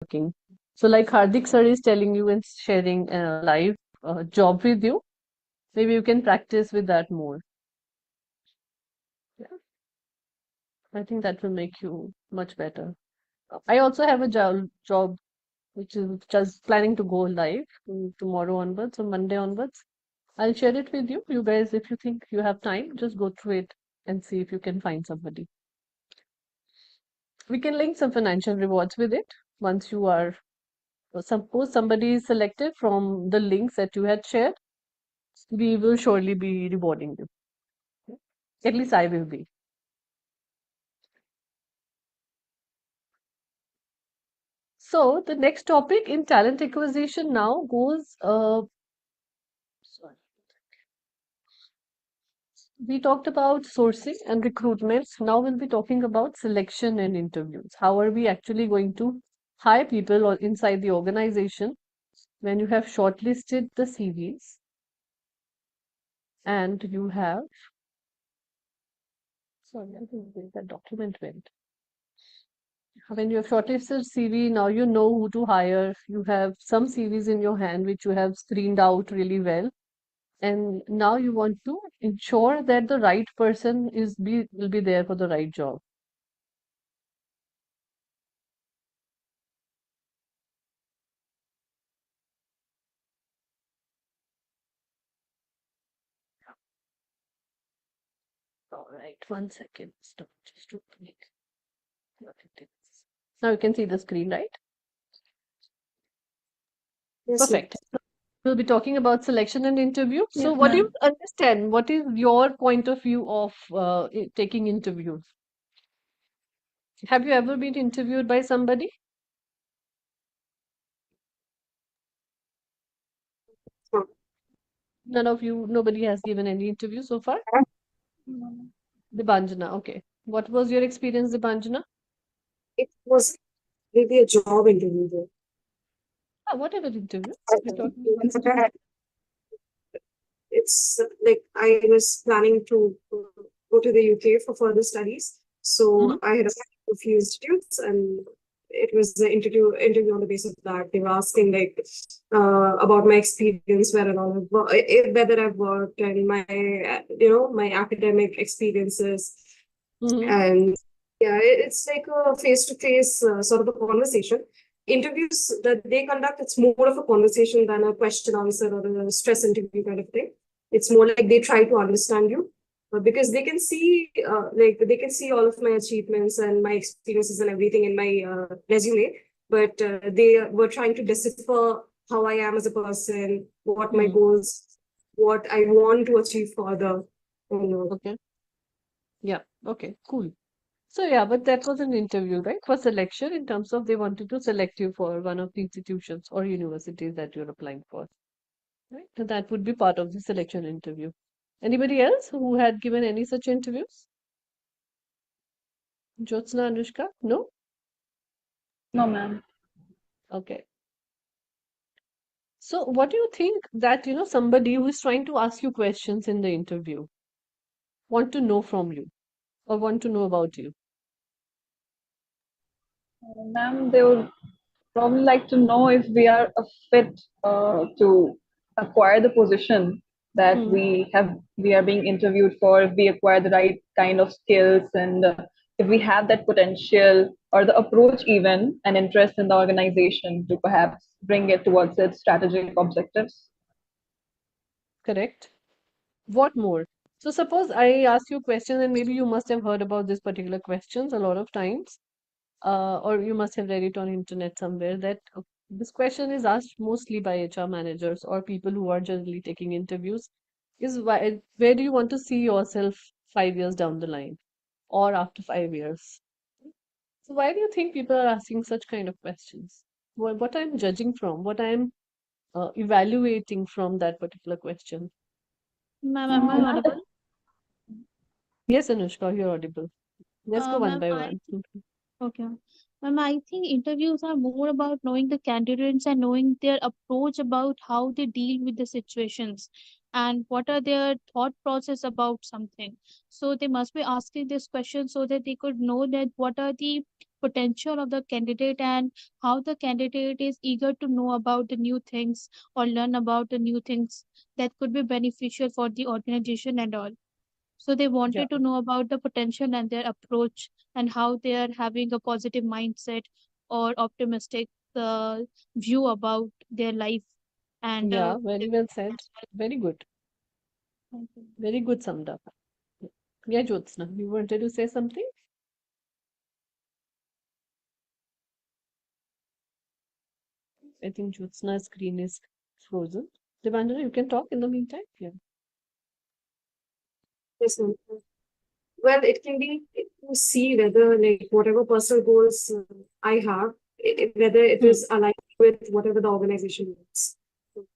working. So, like Hardik sir is telling you and sharing a live job with you, maybe you can practice with that more. Yeah, I think that will make you much better. I also have a job which is just planning to go live tomorrow onwards or Monday onwards. I'll share it with you. You guys, if you think you have time, just go through it and see if you can find somebody. We can link some financial rewards with it once you are, suppose somebody is selected from the links that you had shared, we will surely be rewarding you. At least I will be. So the next topic in talent acquisition now goes, sorry. We talked about sourcing and recruitment. Now we'll be talking about selection and interviews. How are we actually going to hire people or inside the organization when you have shortlisted the CVs and you have, sorry, I think where that document went. When you have shortlisted CV, now you know who to hire. You have some CVs in your hand which you have screened out really well. And now you want to ensure that the right person will be there for the right job. All right, 1 second. Stop just to make now you can see the screen, right? Yes, Perfect. We'll be talking about selection and interview. So, yes, what do you ma'am. understand? What is your point of view of taking interviews? Have you ever been interviewed by somebody? None of you, nobody has given any interview so far? Dibanjana, okay. What was your experience, Dibanjana? It was really a job interview though. Ah, whatever interview. We're talking about interview. It's like I was planning to go to the UK for further studies. Mhm. So I had applied to a few institutes and it was the interview on the basis of that. They were asking like about my experience, whether I've worked and my my academic experiences. Mhm. And yeah, it's like a face-to-face sort of a conversation. Interviews that they conduct, it's more of a conversation than a question answer or a stress interview kind of thing. It's more like they try to understand you because they can see all of my achievements and my experiences and everything in my resume, but they were trying to decipher how I am as a person, what my Mhm. goals, what I want to achieve further. Okay. Yeah. Okay. Cool. So yeah, but that was an interview, right? For selection in terms of they wanted to select you for one of the institutions or universities that you're applying for, right? So that would be part of the selection interview. Anybody else who had given any such interviews? Jyotsna, Anushka? No? No, ma'am. Okay. So what do you think that, somebody who is trying to ask you questions in the interview want to know from you or want to know about you? Ma'am, they would probably like to know if we are a fit to acquire the position that Hmm. we are being interviewed for, if we acquire the right kind of skills, and if we have that potential or the approach, even an interest in the organization to perhaps bring it towards its strategic objectives. Correct. What more? So suppose I ask you a question and maybe you must have heard about this particular questions a lot of times, or you must have read it on internet somewhere that this question is asked mostly by HR managers or people who are generally taking interviews. Is where do you want to see yourself 5 years down the line or after 5 years? So why do you think people are asking such kind of questions? What I'm judging from, what I'm evaluating from that particular question. Ma'am, am I audible? Yes, Anushka, you're audible. Let's go one Ma'am, by I one. okay. Ma'am, I think interviews are more about knowing the candidates and knowing their approach about how they deal with the situations and what are their thought process about something. So they must be asking this question so that they could know that what are the potential of the candidate and how the candidate is eager to know about the new things or learn about the new things that could be beneficial for the organization and all. So they Yeah, wanted to know about the potential and their approach and how they are having a positive mindset or optimistic view about their life and yeah, very well said. Very good. uh, Very good summed up. Yeah, Jyotsna, you wanted to say something? I think Jyotsna's screen is frozen. Devandra, you can talk in the meantime. Yeah. Yes, ma'am. Well, it can be to see whether, like, whatever personal goals I have, whether it Hmm. is aligned with whatever the organization wants.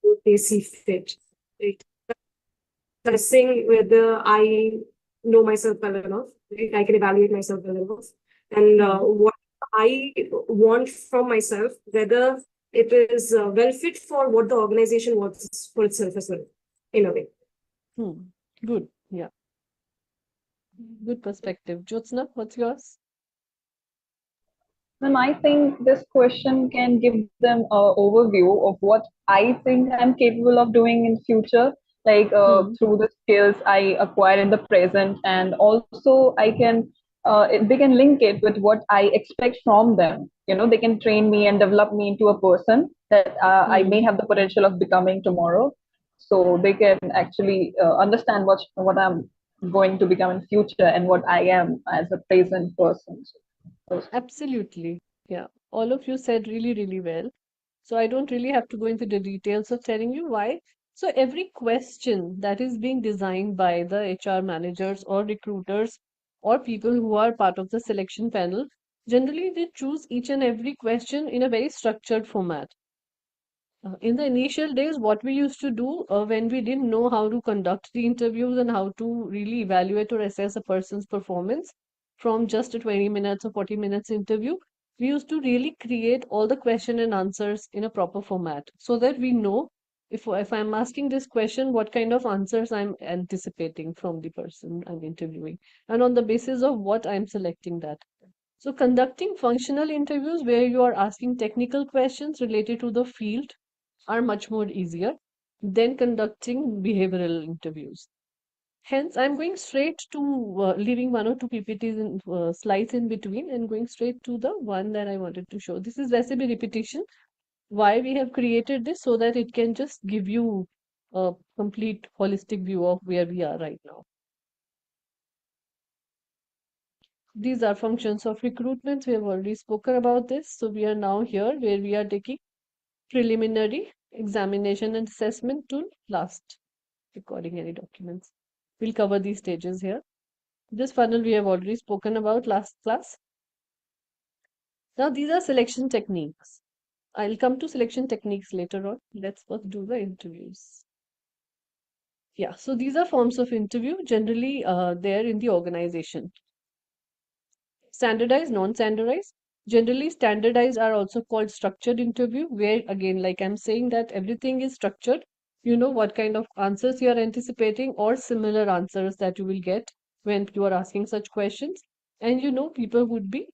What they see fit. Right? Assessing whether I know myself well enough, right? I can evaluate myself well enough, and Hmm. what I want from myself, whether it is well fit for what the organization wants for itself as well, in a way. Hmm. Good. Yeah. Good perspective. Jyotsna, what's yours? And I think this question can give them an overview of what I think I'm capable of doing in future, like Hmm. through the skills I acquire in the present, and also they can link it with what I expect from them. You know, they can train me and develop me into a person that I may Hmm. have the potential of becoming tomorrow. So they can actually understand what I'm going to become in future and what I am as a present person. So, Absolutely. Yeah. All of you said really, really well. So I don't really have to go into the details of telling you why. So every question that is being designed by the HR managers or recruiters or people who are part of the selection panel, generally they choose each and every question in a very structured format. In the initial days, what we used to do when we didn't know how to conduct the interviews and how to really evaluate or assess a person's performance from just a 20 minutes or 40 minutes interview, we used to really create all the question and answers in a proper format so that we know if I'm asking this question, what kind of answers I'm anticipating from the person I'm interviewing, and on the basis of what I'm selecting that. So, conducting functional interviews where you are asking technical questions related to the field are much more easier than conducting behavioral interviews. Hence, I'm going straight to leaving one or two PPTs in slides in between and going straight to the one that I wanted to show. This is recipe repetition. Why we have created this so that it can just give you a complete holistic view of where we are right now. These are functions of recruitment. We have already spoken about this. So we are now here where we are taking preliminary examination and assessment to last recording any documents. We'll cover these stages here. This funnel we have already spoken about last class. Now these are selection techniques. I'll come to selection techniques later on. Let's first do the interviews. Yeah, so these are forms of interview generally there in the organization. Standardized, non-standardized. Generally, standardized are also called structured interview, where again, like I'm saying that everything is structured. You know what kind of answers you are anticipating or similar answers that you will get when you are asking such questions. And you know people would be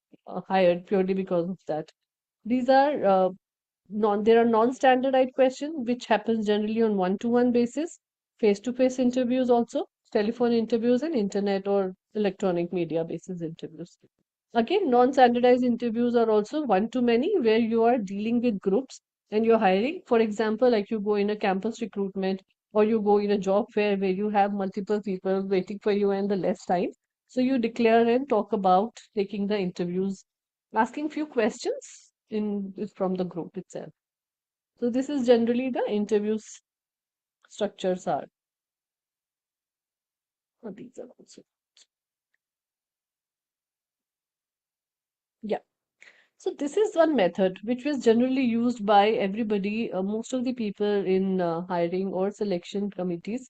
hired purely because of that. These are there are non-standardized questions which happens generally on one-to-one basis, face-to-face interviews also, telephone interviews and internet or electronic media basis interviews. Again, non-standardized interviews are also one-to-many where you are dealing with groups and you're hiring. For example, like you go in a campus recruitment or you go in a job fair where you have multiple people waiting for you and the less time. So you declare and talk about taking the interviews, asking few questions in from the group itself. So this is generally the interviews structures are. These are also. Yeah. So this is one method which was generally used by everybody, most of the people in hiring or selection committees,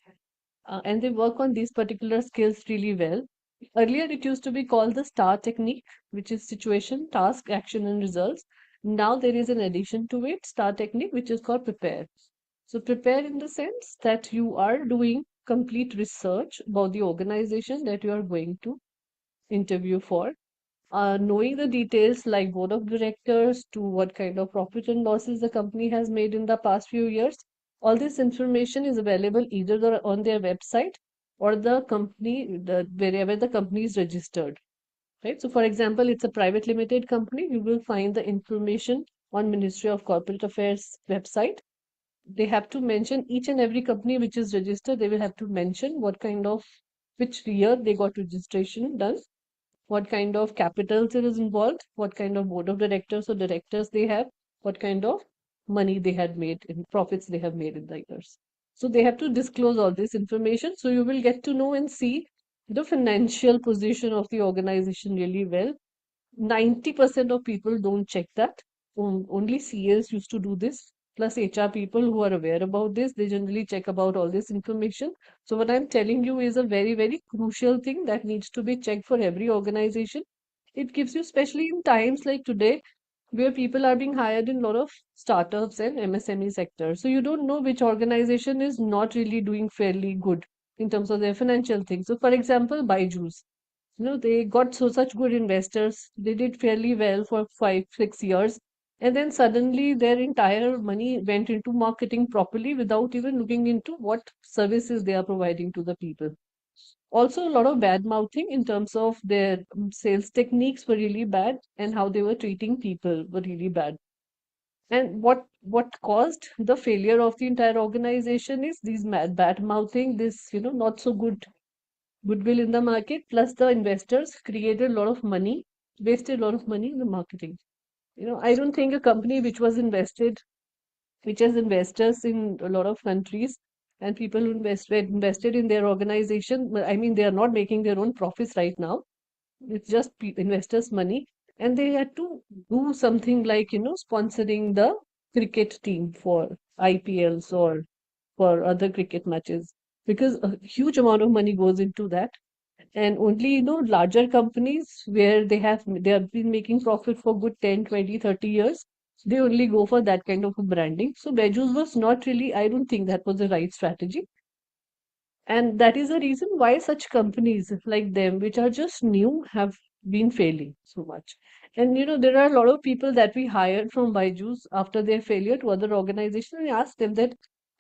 and they work on these particular skills really well. Earlier, it used to be called the STAR technique, which is situation, task, action, and results. Now there is an addition to it, STAR technique, which is called prepare. So prepare in the sense that you are doing complete research about the organization that you are going to interview for. knowing the details like board of directors to what kind of profit and losses the company has made in the past few years. All this information is available either on their website or the company, wherever the company is registered. Right. So, for example, it's a private limited company. You will find the information on Ministry of Corporate Affairs website. They have to mention each and every company which is registered. They will have to mention what kind of which year they got registration done, what kind of capitals it is involved, what kind of board of directors or directors they have, what kind of money they had made in profits they have made in the years. So they have to disclose all this information. So you will get to know and see the financial position of the organization really well. 90% of people don't check that. Only CAs used to do this, plus HR people who are aware about this, they generally check about all this information. So what I'm telling you is a very, very crucial thing that needs to be checked for every organization. It gives you, especially in times like today, where people are being hired in a lot of startups and MSME sectors. So you don't know which organization is not really doing fairly good in terms of their financial things. So for example, Byju's, they got such good investors. They did fairly well for 5, 6 years. And then suddenly their entire money went into marketing properly without even looking into what services they are providing to the people. Also, a lot of bad mouthing in terms of their sales techniques were really bad, and how they were treating people were really bad. And what caused the failure of the entire organization is these bad mouthing, this not so goodwill in the market, plus the investors created a lot of money, wasted a lot of money in the marketing. I don't think a company which has investors in a lot of countries, and people who invested in their organization, I mean, they are not making their own profits right now. It's just investors' money, and they had to do something like sponsoring the cricket team for IPLs or for other cricket matches, because a huge amount of money goes into that. And only larger companies where they have been making profit for good 10, 20, 30 years, they only go for that kind of a branding. So Bejus was not really, I don't think that was the right strategy. And that is the reason why such companies like them, which are just new, have been failing so much. And there are a lot of people that we hired from Byju's after their failure to other organizations. And asked them that,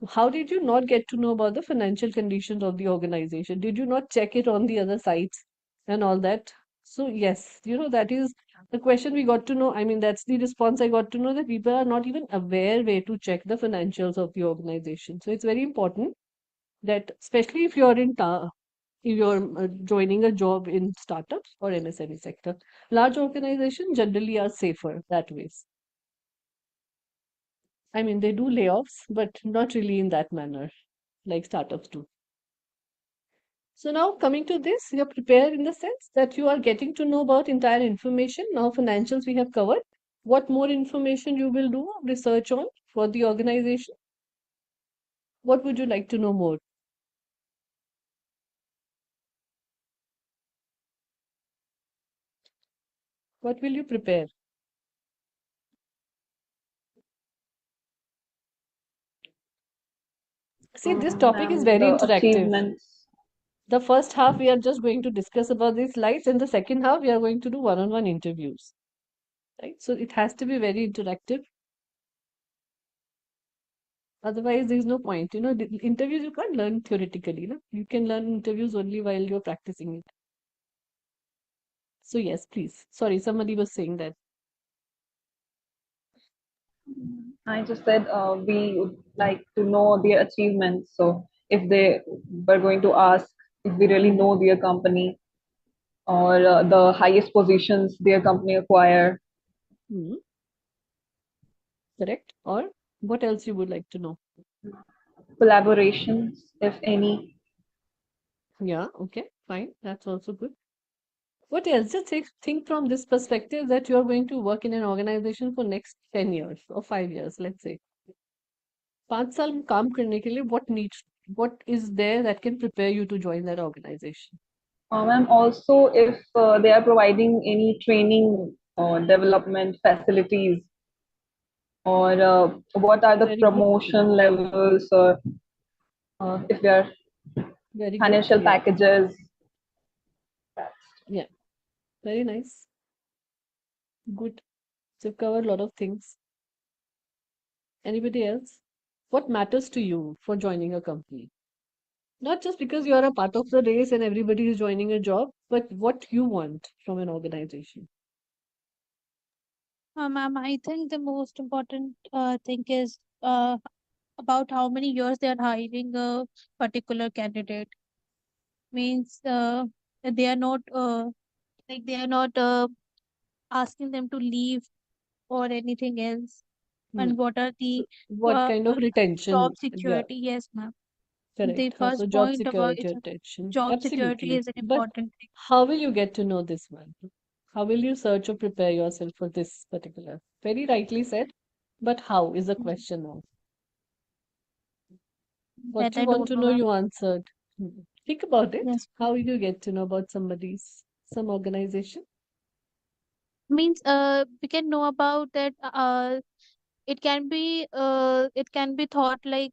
how did you not get to know about the financial conditions of the organization? Did you not check it on the other sites and all that? So yes, that is the question we got to know. I mean, that's the response I got to know, that people are not even aware where to check the financials of the organization. So it's very important that, especially if you're if you're joining a job in startups or MSME sector, large organizations generally are safer that ways. I mean, they do layoffs, but not really in that manner like startups do. So now coming to this, you're prepared in the sense that you are getting to know about entire information. Now financials we have covered. What more information you will do research on for the organization? What would you like to know more? What will you prepare? See, this topic is very The interactive. achievements. The first half we are just going to discuss about these slides, and the second half we are going to do one-on-one interviews. Right? So it has to be very interactive. Otherwise, there is no point. The interviews you can't learn theoretically. No? You can learn interviews only while you're practicing it. So yes, please. Sorry, somebody was saying that. I just said we would like to know their achievements. So if they were going to ask if we really know their company, or the highest positions their company acquire. Hmm. Correct. Or what else you would like to know? Collaborations, if any. Yeah, okay, fine. That's also good. What else? Just think from this perspective that you are going to work in an organization for next 10 years or 5 years, let's say. 5 साल में काम करने के लिए what is there that can prepare you to join that organization? And also if they are providing any training or development facilities, or what are the Very good. promotion levels, or if there are Very good. financial Yeah. packages. Yeah. Very nice. Good. So you've covered a lot of things. Anybody else? What matters to you for joining a company? Not just because you are a part of the race and everybody is joining a job, but what you want from an organization. Ma'am, I think the most important thing is about how many years they are hiring a particular candidate. Means that they are not they are not asking them to leave or anything else. Hmm. And what are the What kind of job retention? Yeah, security? Yes, ma'am. The correct. So first job point about security, it's retention. job security Absolutely. is an But important thing. how will you get to know this one? How will you search or prepare yourself for this particular? Very rightly said, but how is the question now? What That you I want don't to know, know, ma'am. you answered. Think about it. Yes, How will you get to know about some organization? means we can know about that. It can be thought like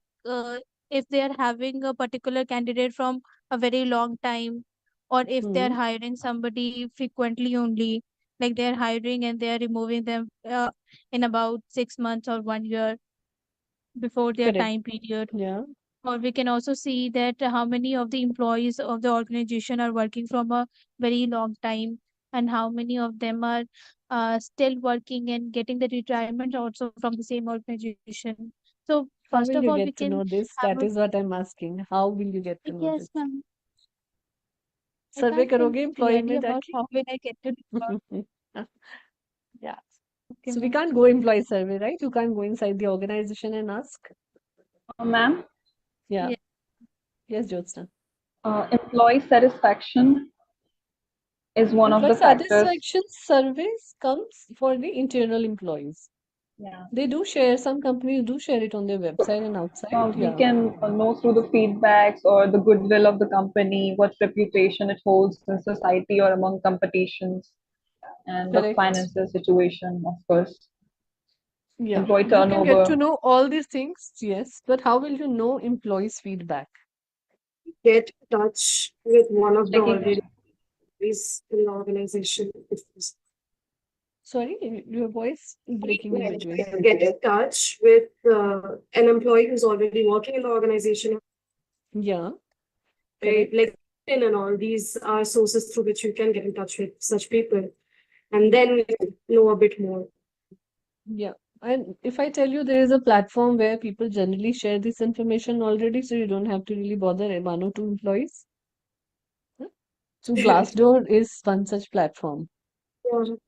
if they are having a particular candidate from a very long time, or if they are Hmm. hiring somebody frequently only, like they are hiring and they are removing them in about 6 months or 1 year before their Correct. time period. Yeah. Or we can also see that how many of the employees of the organization are working from a very long time, and how many of them are still working and getting the retirement also from the same organization. So How first will of you all, we get to can know this? have That a is what I'm asking. How will you get to know yes, this? ma'am. I survey can't think करोगे employ clearly में about जाके? how will I get to know about. Yeah. Okay, So we ma'am. can't go employee survey, right? You can't go inside the organization and ask. Ma'am, Yeah. Yeah. Yes, Jyotsna. employee satisfaction is one of Employee the factors. satisfaction surveys comes for the internal employees. Yeah. They do share, some companies do share it on their website and outside. We Yeah. can know through the feedbacks or the goodwill of the company, what reputation it holds in society or among competitions, and the Correct. financial situation, of course, Yeah. employee You can get to turnover. know all these things, yes, but how will you know employees' feedback? Get in touch with one of the Checking. already employees in the organization. Sorry, your voice is breaking in between. Get in touch with an employee who's already working in the organization, Yeah, right? correct. Like LinkedIn and all these are sources through which you can get in touch with such people and then know a bit more. Yeah. And if I tell you there is a platform where people generally share this information already, so you don't have to really bother one or two employees. Huh? So Glassdoor is one such platform.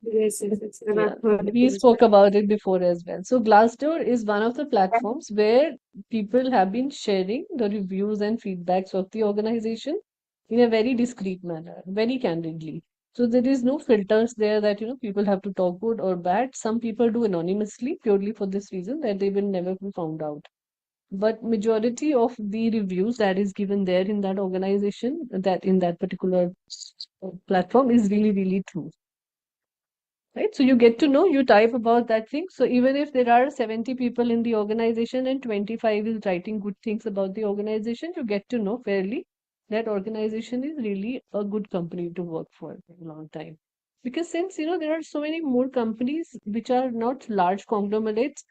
Yes, yes, yes. And Yeah, I've heard we it as spoke well. about it before as well. So Glassdoor is one of the platforms where people have been sharing the reviews and feedbacks of the organization in a very discreet manner, very candidly. So there is no filters there that, people have to talk good or bad. Some people do anonymously purely for this reason that they will never be found out. But majority of the reviews that is given there in that organization, that in that particular platform is really, really true. Right? So you get to know, you type about that thing. So even if there are 70 people in the organization and 25 is writing good things about the organization, you get to know fairly that organization is really a good company to work for a long time. Because since, there are so many more companies which are not large conglomerates,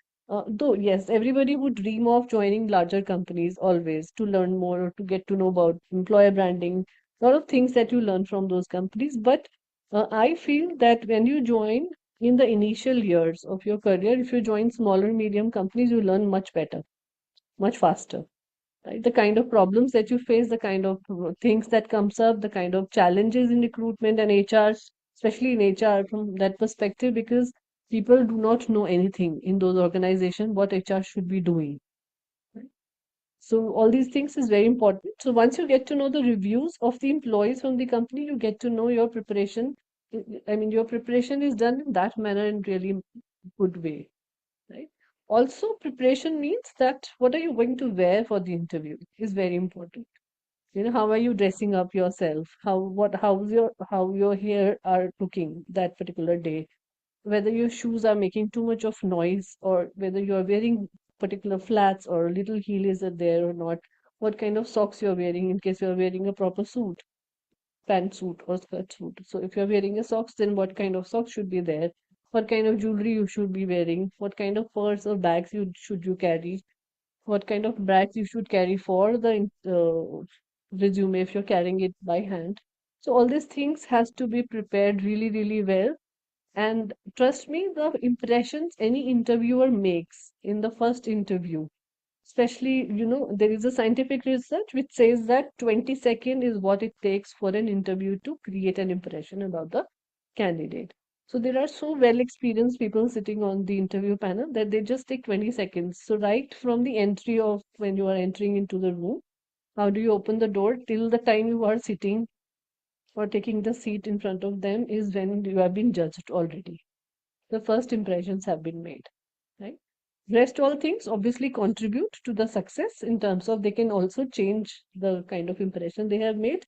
though, yes, everybody would dream of joining larger companies always to learn more or to get to know about employer branding, a lot of things that you learn from those companies. But I feel that when you join in the initial years of your career, if you join smaller, medium companies, you learn much better, much faster. Right? The kind of problems that you face, the kind of things that comes up, the kind of challenges in recruitment and HR, especially in HR from that perspective, because people do not know anything in those organizations what HR should be doing. So all these things is very important. So once you get to know the reviews of the employees from the company, you get to know your preparation. I mean, your preparation is done in that manner in really good way, right? Also, preparation means that what are you going to wear for the interview is very important. How are you dressing up yourself? How your hair are looking that particular day? Whether your shoes are making too much of noise or whether you are wearing particular flats or little heel is it there or not, what kind of socks you're wearing in case you're wearing a proper suit, pantsuit or skirt suit. So if you're wearing a socks, then what kind of socks should be there? what kind of jewelry you should be wearing, what kind of purse or bags should you carry, what kind of bags you should carry for the resume if you're carrying it by hand. So all these things has to be prepared really, really well. And trust me, the impressions any interviewer makes in the first interview, especially, there is a scientific research which says that 20 seconds is what it takes for an interview to create an impression about the candidate. So there are so well experienced people sitting on the interview panel that they just take 20 seconds. So right from the entry of when you are entering into the room, how do you open the door till the time you are sitting or taking the seat in front of them is when you have been judged already. The first impressions have been made, right? Rest all things obviously contribute to the success in terms of they can also change the kind of impression they have made,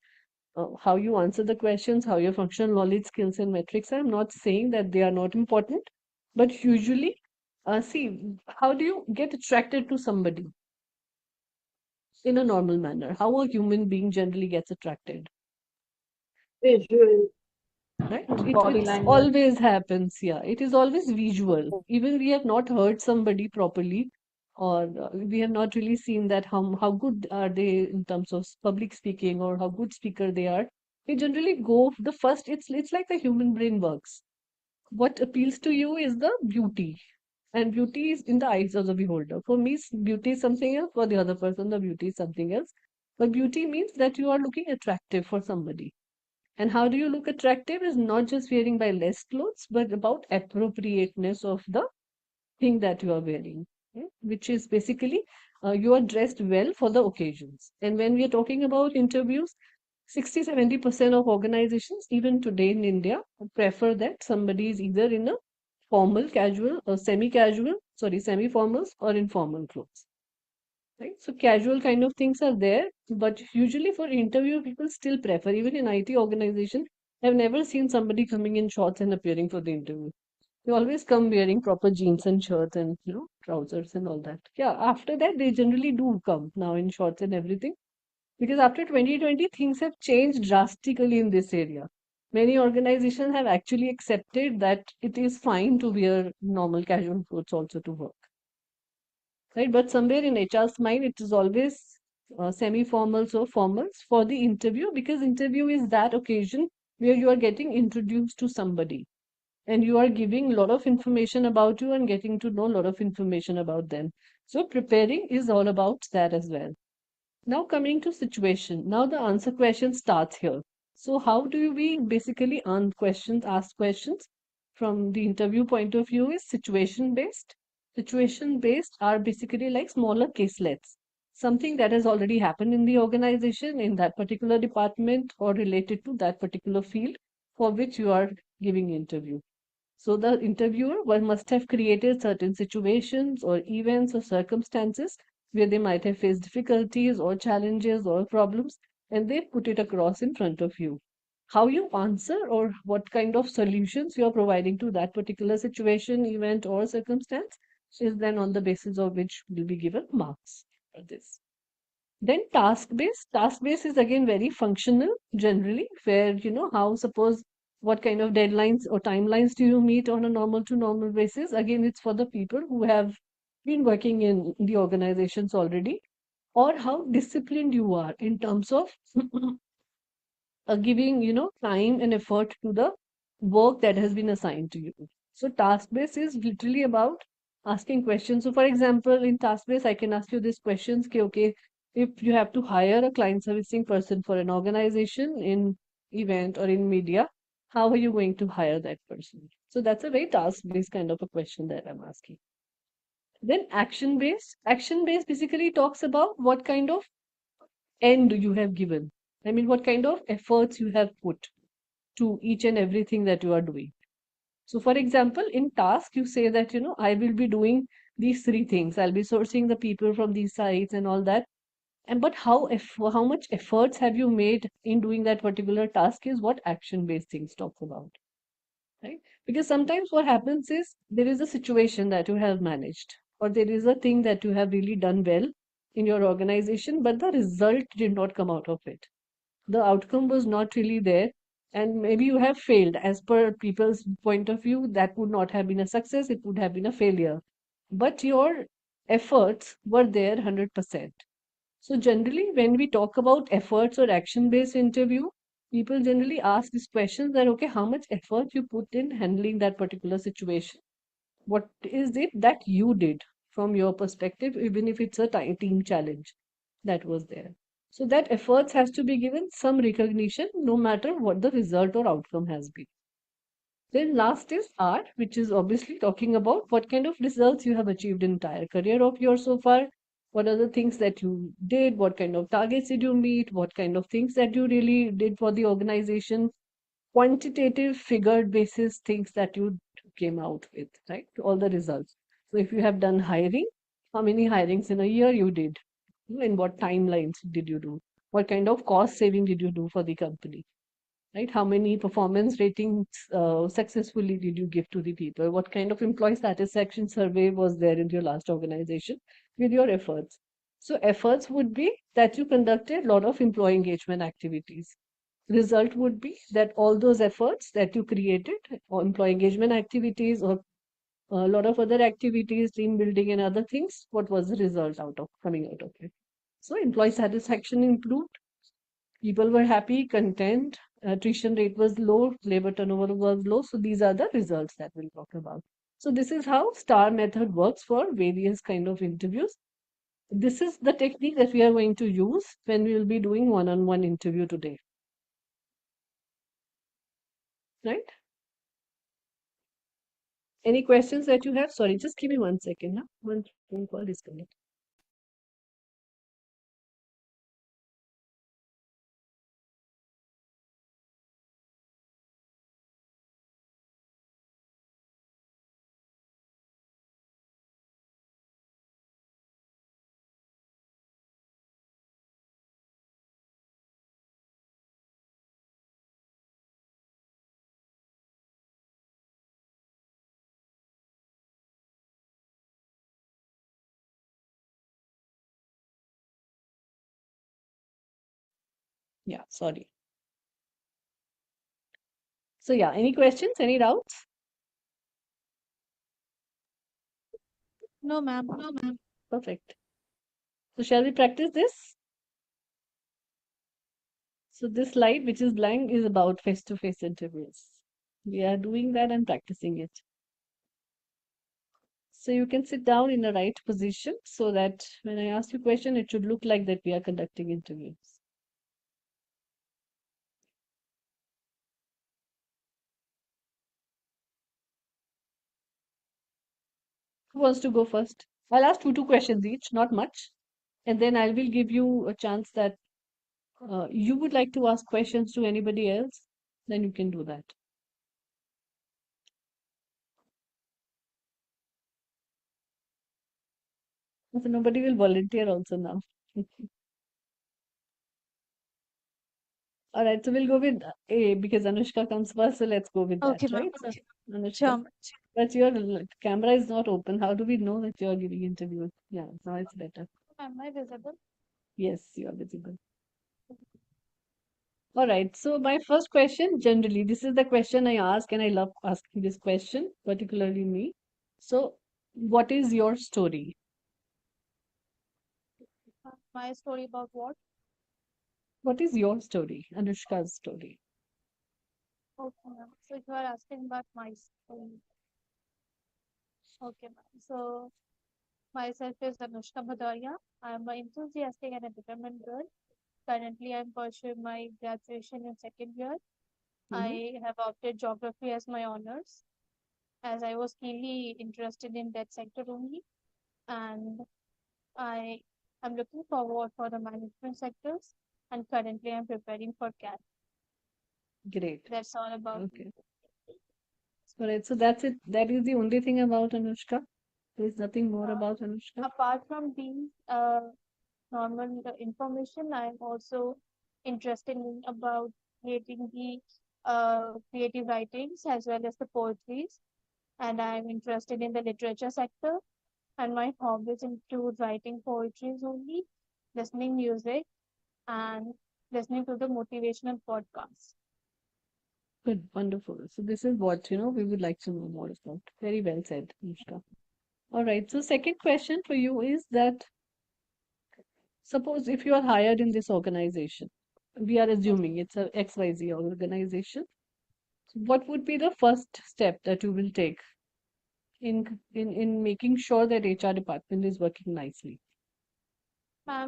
how you answer the questions, how your functional knowledge, skills, and metrics. I'm not saying that they are not important, but usually, see, how do you get attracted to somebody in a normal manner? How a human being generally gets attracted? Visual. Right? Body It's language. always happens, yeah. It is always visual. Even we have not heard somebody properly, or we have not really seen that how good are they in terms of public speaking or how good speaker they are. We generally go the first. It's like the human brain works. What appeals to you is the beauty, and beauty is in the eyes of the beholder. For me, beauty is something else. For the other person, the beauty is something else. But beauty means that you are looking attractive for somebody. And how do you look attractive is not just wearing by less clothes, but about appropriateness of the thing that you are wearing, which is basically you are dressed well for the occasions. And when we are talking about interviews, 60-70% of organizations, even today in India, prefer that somebody is either in a formal, casual, or semi-casual, sorry, semi-formals or informal clothes. Right? So casual kind of things are there, but usually for interview, people still prefer, even in IT organization, I've never seen somebody coming in shorts and appearing for the interview. They always come wearing proper jeans and shirts and, trousers and all that. Yeah, after that, they generally do come now in shorts and everything. Because after 2020, things have changed drastically in this area. Many organizations have actually accepted that it is fine to wear normal casual clothes also to work, right? But somewhere in HR's mind, it is always semi-formals or formals for the interview, because interview is that occasion where you are getting introduced to somebody and you are giving a lot of information about you and getting to know a lot of information about them. So preparing is all about that as well. Now coming to situation. Now the answer question starts here. So how do we basically ask questions from the interview point of view is situation based. Situation based are basically like smaller caselets. Something that has already happened in the organization, in that particular department, or related to that particular field for which you are giving interview. So the interviewer must have created certain situations or events or circumstances where they might have faced difficulties or challenges or problems, and they put it across in front of you. How you answer or what kind of solutions you are providing to that particular situation, event, or circumstance is then on the basis of which will be given marks for this. Then task based is again very functional generally, where how suppose what kind of deadlines or timelines do you meet on a normal to normal basis. Again, it's for the people who have been working in the organizations already, or how disciplined you are in terms of giving time and effort to the work that has been assigned to you. So task based is literally about asking questions. So for example, in task based I can ask you these questions, okay, if you have to hire a client servicing person for an organization in event or in media, how are you going to hire that person? So that's a very task based kind of a question that I'm asking. Then action based basically talks about what kind of end you have given. I mean, what kind of efforts you have put to each and everything that you are doing. So, for example, in task, you say that, I will be doing these three things. I'll be sourcing the people from these sites and all that. And but how much efforts have you made in doing that particular task is what action-based things talks about, right? Because sometimes what happens is there is a situation that you have managed, or there is a thing that you have really done well in your organization, but the result did not come out of it. The outcome was not really there. and maybe you have failed. As per people's point of view, that would not have been a success, it would have been a failure. But your efforts were there 100%. So generally, when we talk about efforts or action-based interview, people generally ask these questions that, okay, how much effort you put in handling that particular situation? What is it that you did from your perspective, even if it's a team challenge that was there? So that efforts has to be given some recognition, no matter what the result or outcome has been. Then last is art, which is obviously talking about what kind of results you have achieved in entire career of yours so far. What are the things that you did? What kind of targets did you meet? What kind of things that you really did for the organization? Quantitative, figured basis things that you came out with, right? All the results. So if you have done hiring, how many hirings in a year you did? In what timelines did you do? What kind of cost saving did you do for the company? Right? How many performance ratings successfully did you give to the people? What kind of employee satisfaction survey was there in your last organization with your efforts? So efforts would be that you conducted a lot of employee engagement activities. Result would be that all those efforts that you created, or employee engagement activities or a lot of other activities, team building and other things, what was the result out of coming out of it? So employee satisfaction improved, people were happy, content, attrition rate was low, labor turnover was low. So these are the results that we'll talk about. So this is how STAR method works for various kind of interviews. This is the technique that we are going to use when we will be doing one-on-one interview today. Right? Any questions that you have? Sorry, just give me 1 second. Huh? One phone call disconnect. Yeah, sorry. So yeah, any questions? Any doubts? No, ma'am. No, ma'am. Perfect. So shall we practice this? So this slide, which is blank, is about face-to-face interviews. We are doing that and practicing it. So you can sit down in the right position so that when I ask you a question, it should look like that we are conducting interviews. Who wants to go first? I'll ask two questions each, not much. And then I will give you a chance that you would like to ask questions to anybody else, then you can do that. So nobody will volunteer also now. All right, so we'll go with A because Anushka comes first, so let's go with that, Okay, ma'am. right? So, Anushka, Sure, ma'am. but your camera is not open. How do we know that you're giving interview? Yeah, now it's better. Am I visible? Yes, you are visible. All right, so my first question, generally, this is the question I ask, and I love asking this question, particularly me. So, what is your story? My story about what? What is your story, Anushka's story? Okay, ma'am. So you are asking about my story. Okay, ma'am. So myself is Anushka Bhadoria. I am an enthusiastic and a determined girl. Currently, I am pursuing my graduation in second year. I have opted geography as my honors, as I was keenly interested in that sector only, and I am looking forward for the management sectors, and currently I'm preparing for CAT. Great. That's all about me. Okay. All right, so that's it. That is the only thing about Anushka. There's nothing more about Anushka. Apart from these normal information, I'm also interested in about creating the creative writings as well as the poetries, and I'm interested in the literature sector. And my hobbies include writing poetries only, listening music, and listening to the motivational podcasts. Good, wonderful. So this is what, we would like to know more about. Very well said, Anushka. All right. So second question for you is that suppose if you are hired in this organization, we are assuming it's a XYZ organization. So what would be the first step that you will take in making sure that HR department is working nicely?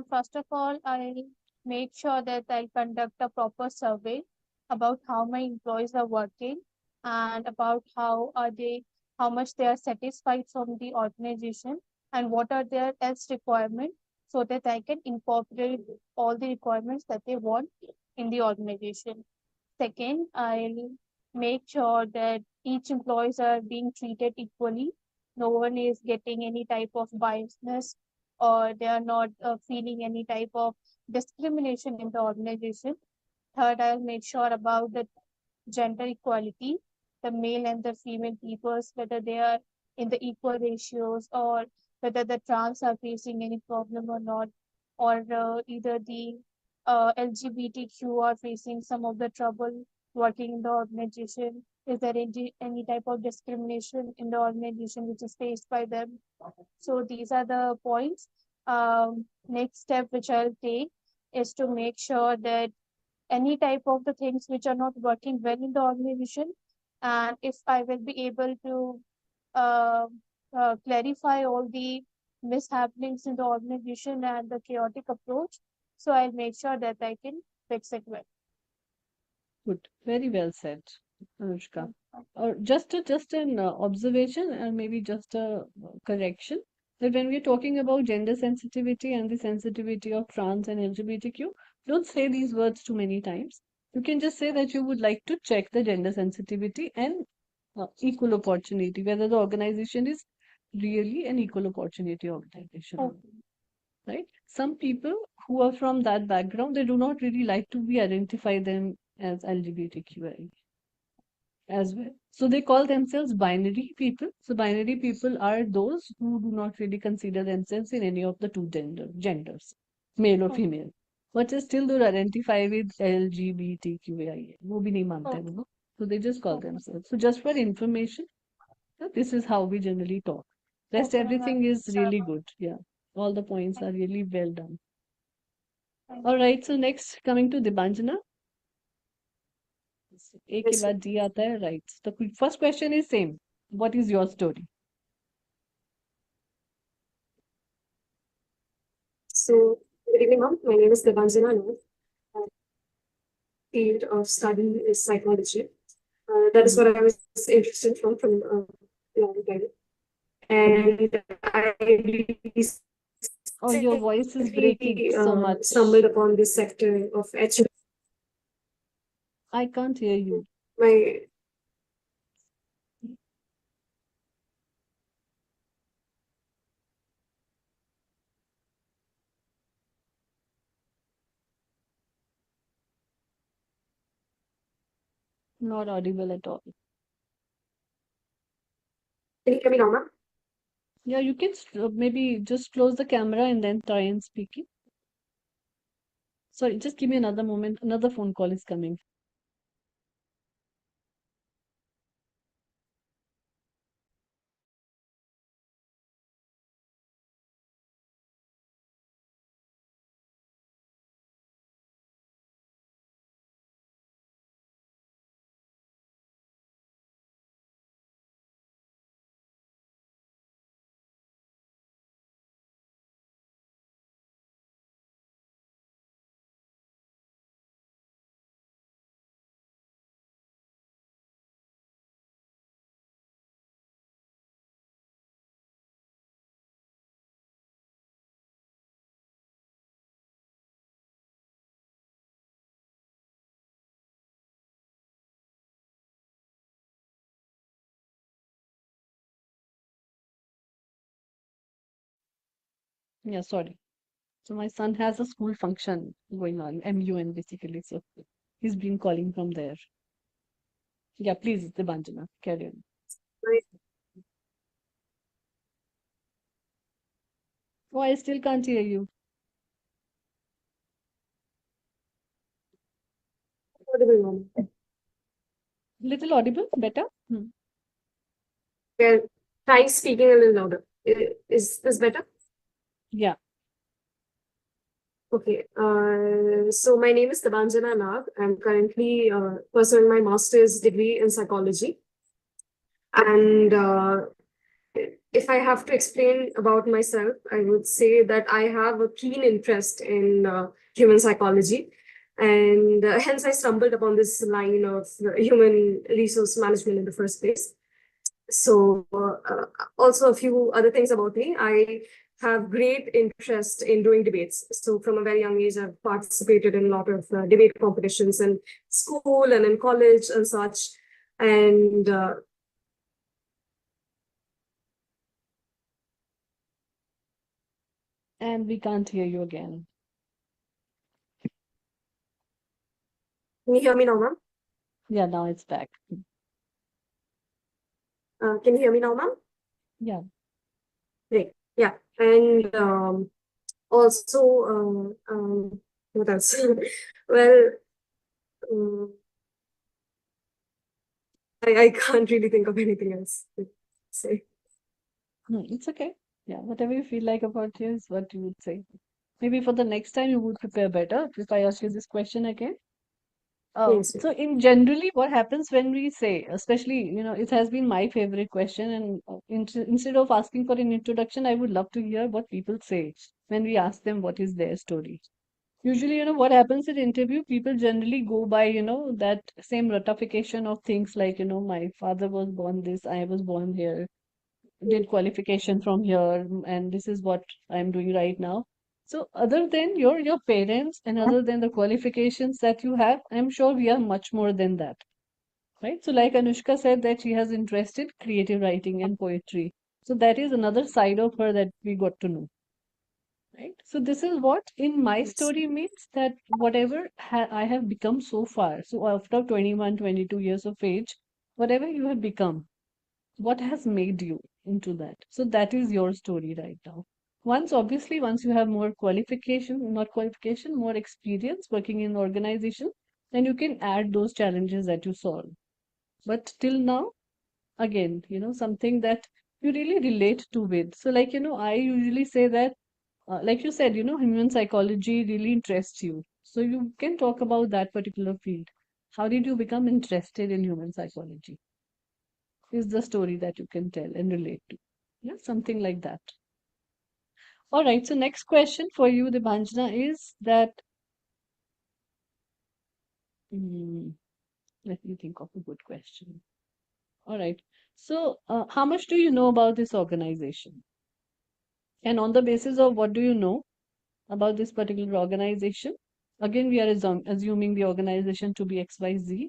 First of all, I make sure that I conduct a proper survey about how my employees are working and about how much they are satisfied from the organization and what are their else requirements so that I can incorporate all the requirements that they want in the organization. Second, I'll make sure that each employees are being treated equally. No one is getting any type of biasness or they are not feeling any type of discrimination in the organization. Third, I'll make sure about the gender equality, the male and the female peoples, whether they are in the equal ratios or whether the trans are facing any problem or not, or either the LGBTQ are facing some of the trouble working in the organization. Is there any type of discrimination in the organization which is faced by them? So these are the points. Next step which I'll take is to make sure that any type of the things which are not working well in the organization. And if I will be able to uh, clarify all the mishappenings in the organization and the chaotic approach, so I'll make sure that I can fix it well. Good. Very well said, Anushka. Or just an observation and maybe just a correction that when we're talking about gender sensitivity and the sensitivity of trans and LGBTQ, don't say these words too many times. You can just say that you would like to check the gender sensitivity and equal opportunity, whether the organization is really an equal opportunity organization or not, Okay. right? Some people who are from that background, they do not really like to be identify them as LGBTQI as well. So they call themselves binary people. So binary people are those who do not really consider themselves in any of the two genders, male or Okay. female. But still they identify with LGBTQIA. वो भी नहीं मानते Okay. वो लोग. So they just call Okay. themselves. So just for information, this is how we generally talk. Rest Okay, everything is sir. really good. Yeah. All the points are really well done. Thank All you. right. So next coming to Dibanjana. एक के Yes, बाद D आता है, right? The first question is same. What is your story? so good evening, ma'am. My name is Devanjana Nair. My field of study is psychology. That is Mhm. what I was interested from long time. And I Oh, your voice is breaking recently so much. stumbled upon this sector of HR. I can't hear you. My Not audible at all. Can you hear me now, ma'am? Yeah, you can maybe just close the camera and then try and speak it. Sorry, just give me another moment. Another phone call is coming. Yeah, sorry. So my son has a school function going on, MUN basically. So he's been calling from there. Yeah, please, Dibanjana, carry on. My Oh, I still can't hear you. audible, ma'am. Little audible, better? Well, try speaking a little louder. Is this better? Yeah. Okay. So my name is Tabanjana Nag. I'm currently pursuing my master's degree in psychology. And if I have to explain about myself, I would say that I have a keen interest in human psychology. And hence I stumbled upon this line of human resource management in the first place. So also a few other things about me. I have great interest in doing debates. So from a very young age, I've participated in a lot of debate competitions in school and in college and such. And And we can't hear you again. can you hear me now, ma'am? Yeah, now it's back. Can you hear me now, ma'am? Yeah. Great. Yeah. And also, what else? Well, um, I can't really think of anything else to say. It's okay. Yeah, whatever you feel like about you is what you would say. Maybe for the next time you would prepare better if I ask you this question again. Yes. So in generally what happens when we say, especially, it has been my favorite question, and instead of asking for an introduction, I would love to hear what people say when we ask them what is their story. Usually, what happens in interview, people generally go by, that same ratification of things like, my father was born this, I was born here, did qualification from here, and this is what I'm doing right now. So other than your parents and other than the qualifications that you have, I'm sure we are much more than that, right? So like Anushka said that she has interest in creative writing and poetry. So that is another side of her that we got to know, right? So this is what in my Yes. story means that whatever I have become so far. So after 21, 22 years of age, whatever you have become, what has made you into that? So that is your story right now. Once you have more qualification, not qualification, more experience working in organization, then you can add those challenges that you solve. But till now, again, something that you really relate to with. So like, I usually say that, like you said, human psychology really interests you. So you can talk about that particular field. How did you become interested in human psychology? Is the story that you can tell and relate to. Yeah, something like that. All right. So next question for you, Debanjana, is that hmm, let me think of a good question. All right. So how much do you know about this organization? And on the basis of what do you know about this particular organization? Again, we are assuming the organization to be XYZ.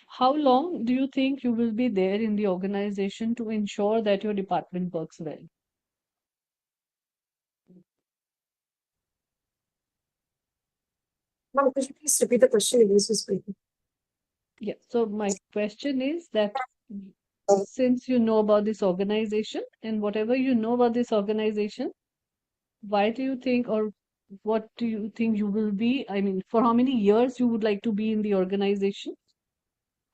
How long do you think you will be there in the organization to ensure that your department works well? Ma'am, could you please repeat the question again, Ms. Preeti? Yeah, so my question is that since you know about this organization and whatever you know about this organization, why do you think or what do you think you will be? I mean, for how many years you would like to be in the organization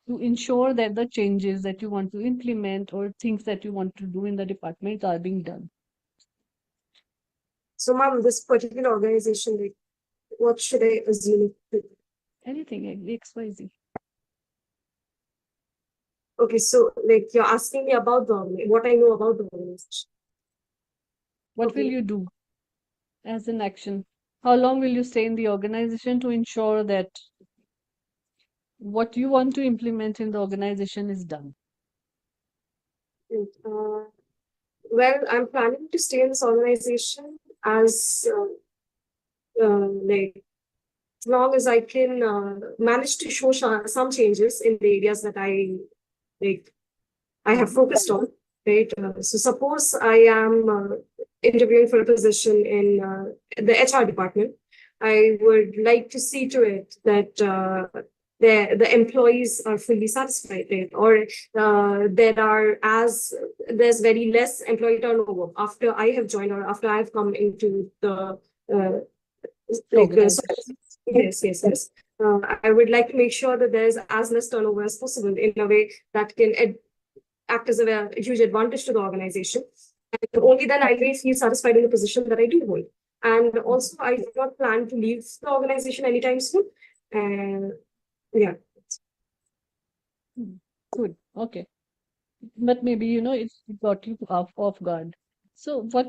to ensure that the changes that you want to implement or things that you want to do in the department are being done? So, ma'am, this particular organization, like, what should I assume? Anything, like XYZ. Okay, so like you're asking me about what I know about the organization. What will Okay. you do as an action? How long will you stay in the organization to ensure that what you want to implement in the organization is done? Uh, well, I'm planning to stay in this organization as like as long as I can manage to show some changes in the areas that like I have focused on, right? So suppose I am interviewing for a position in the HR department. I would like to see to it that the employees are fully satisfied, right? Or there's very less employee turnover after I have joined or after I've come into the uh, like so, Organization. yes. I would like to make sure that there's as less turnover as possible in a way that can act as a huge advantage to the organization. And only then I will feel satisfied in the position that I do hold. And also, I do not plan to leave the organization anytime soon. Yeah. Good. Okay. But maybe, it got you off guard. So what,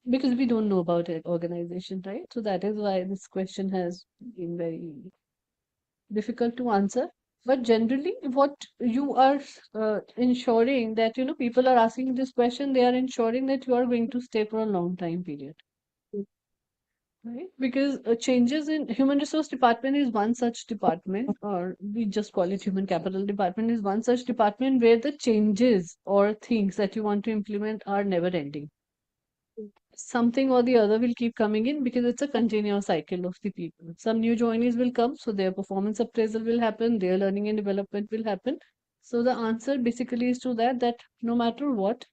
because we don't know about it, organization, right? So that is why this question has been very difficult to answer. But generally, what you are ensuring that, people are asking this question, they are ensuring that you are going to stay for a long time period. Right? Because changes in human resource department is one such department, or we just call it human capital department, is one such department where the changes or things that you want to implement are never ending. Something or the other will keep coming in because it's a continuous cycle of the people. Some new joinees will come, so their performance appraisal will happen, their learning and development will happen. So the answer basically is to that no matter what,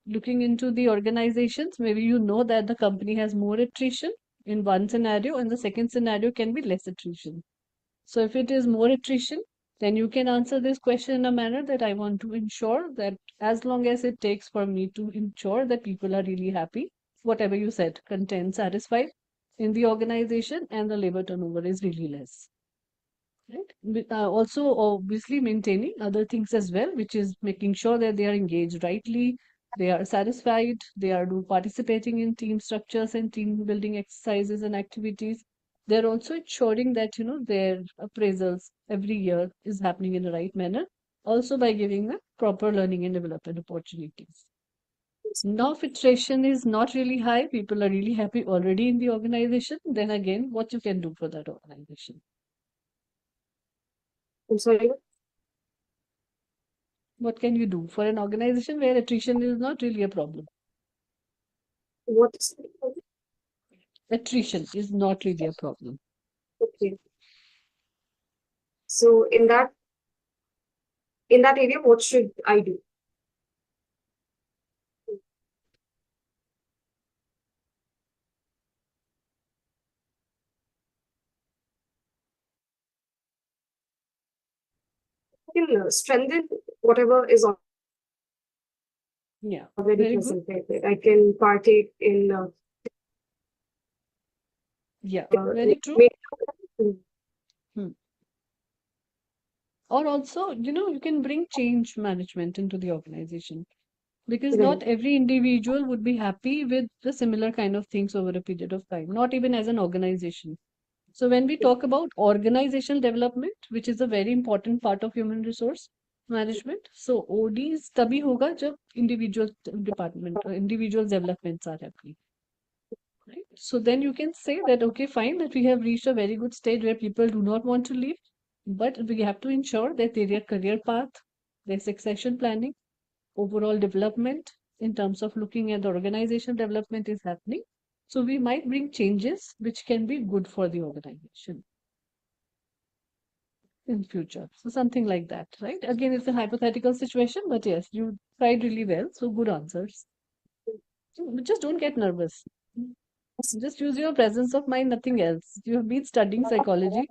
looking into the organizations, maybe you know that the company has more attrition in one scenario, and the second scenario can be less attrition. So if it is more attrition, then you can answer this question in a manner that I want to ensure that as long as it takes for me to ensure that people are really happy, whatever you said, content, satisfied in the organization, and the labor turnover is really less. Right? Also, obviously, maintaining other things as well, which is making sure that they are engaged rightly, they are satisfied, they are participating in team structures and team building exercises and activities. They're also ensuring that, their appraisals every year is happening in the right manner, also by giving them proper learning and development opportunities. Now, if iteration is not really high, people are really happy already in the organization, then again, what you can do for that organization? I'm sorry. What can you do for an organization where attrition is not really a problem? What is Attrition is not really a problem. okay? So in that area, what should I do? I can strengthen whatever is Yeah, already very good. present there. I can partake in Yeah, very true. Hmm. Or also, you can bring change management into the organization because not every individual would be happy with the similar kind of things over a period of time, not even as an organization. So when we talk about organizational development, which is a very important part of human resource management, so ODs तभी होगा जब individual developments are happening. Right? So then you can say that, okay, fine, that we have reached a very good stage where people do not want to leave, but we have to ensure that their career path, their succession planning, overall development in terms of looking at the organizational development is happening. So we might bring changes which can be good for the organization in future. So something like that, right? Again, it's a hypothetical situation, but yes, you tried really well. So good answers. Just don't get nervous. Just use your presence of mind, nothing else. You have been studying psychology,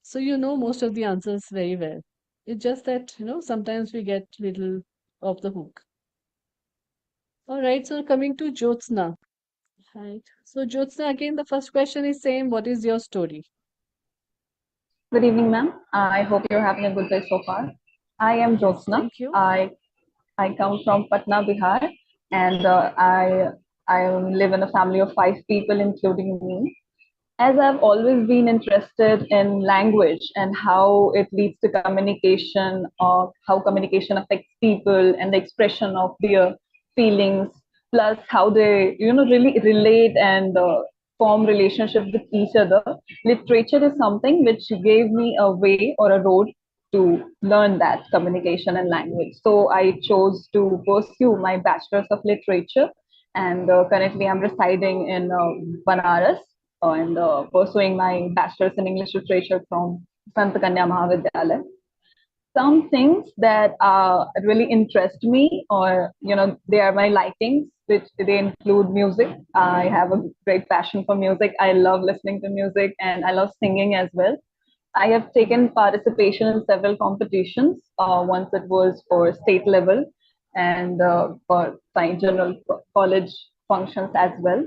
so you know most of the answers very well. It's just that, sometimes we get little off the hook. All right, so coming to Jyotsna. Right. So Jyotsna, again, the first question is same. What is your story? Good evening, ma'am. I hope you're having a good day so far. I am Jyotsna. Thank you. I come from Patna, Bihar, and I live in a family of 5 people, including me. As I've always been interested in language and how it leads to communication, or how communication affects people and the expression of their feelings, plus how they, really relate and form relationship with each other. Literature is something which gave me a way or a road to learn that communication and language. So I chose to pursue my bachelor's of literature, and currently I'm residing in Banaras and pursuing my bachelor's in English literature from Sant Kanya Mahavidyalaya. Some things that really interest me, or they are my likings, which they include music. I have a great passion for music. I love listening to music and I love singing as well. I have taken participation in several competitions. Once it was for state level and for general college functions as well.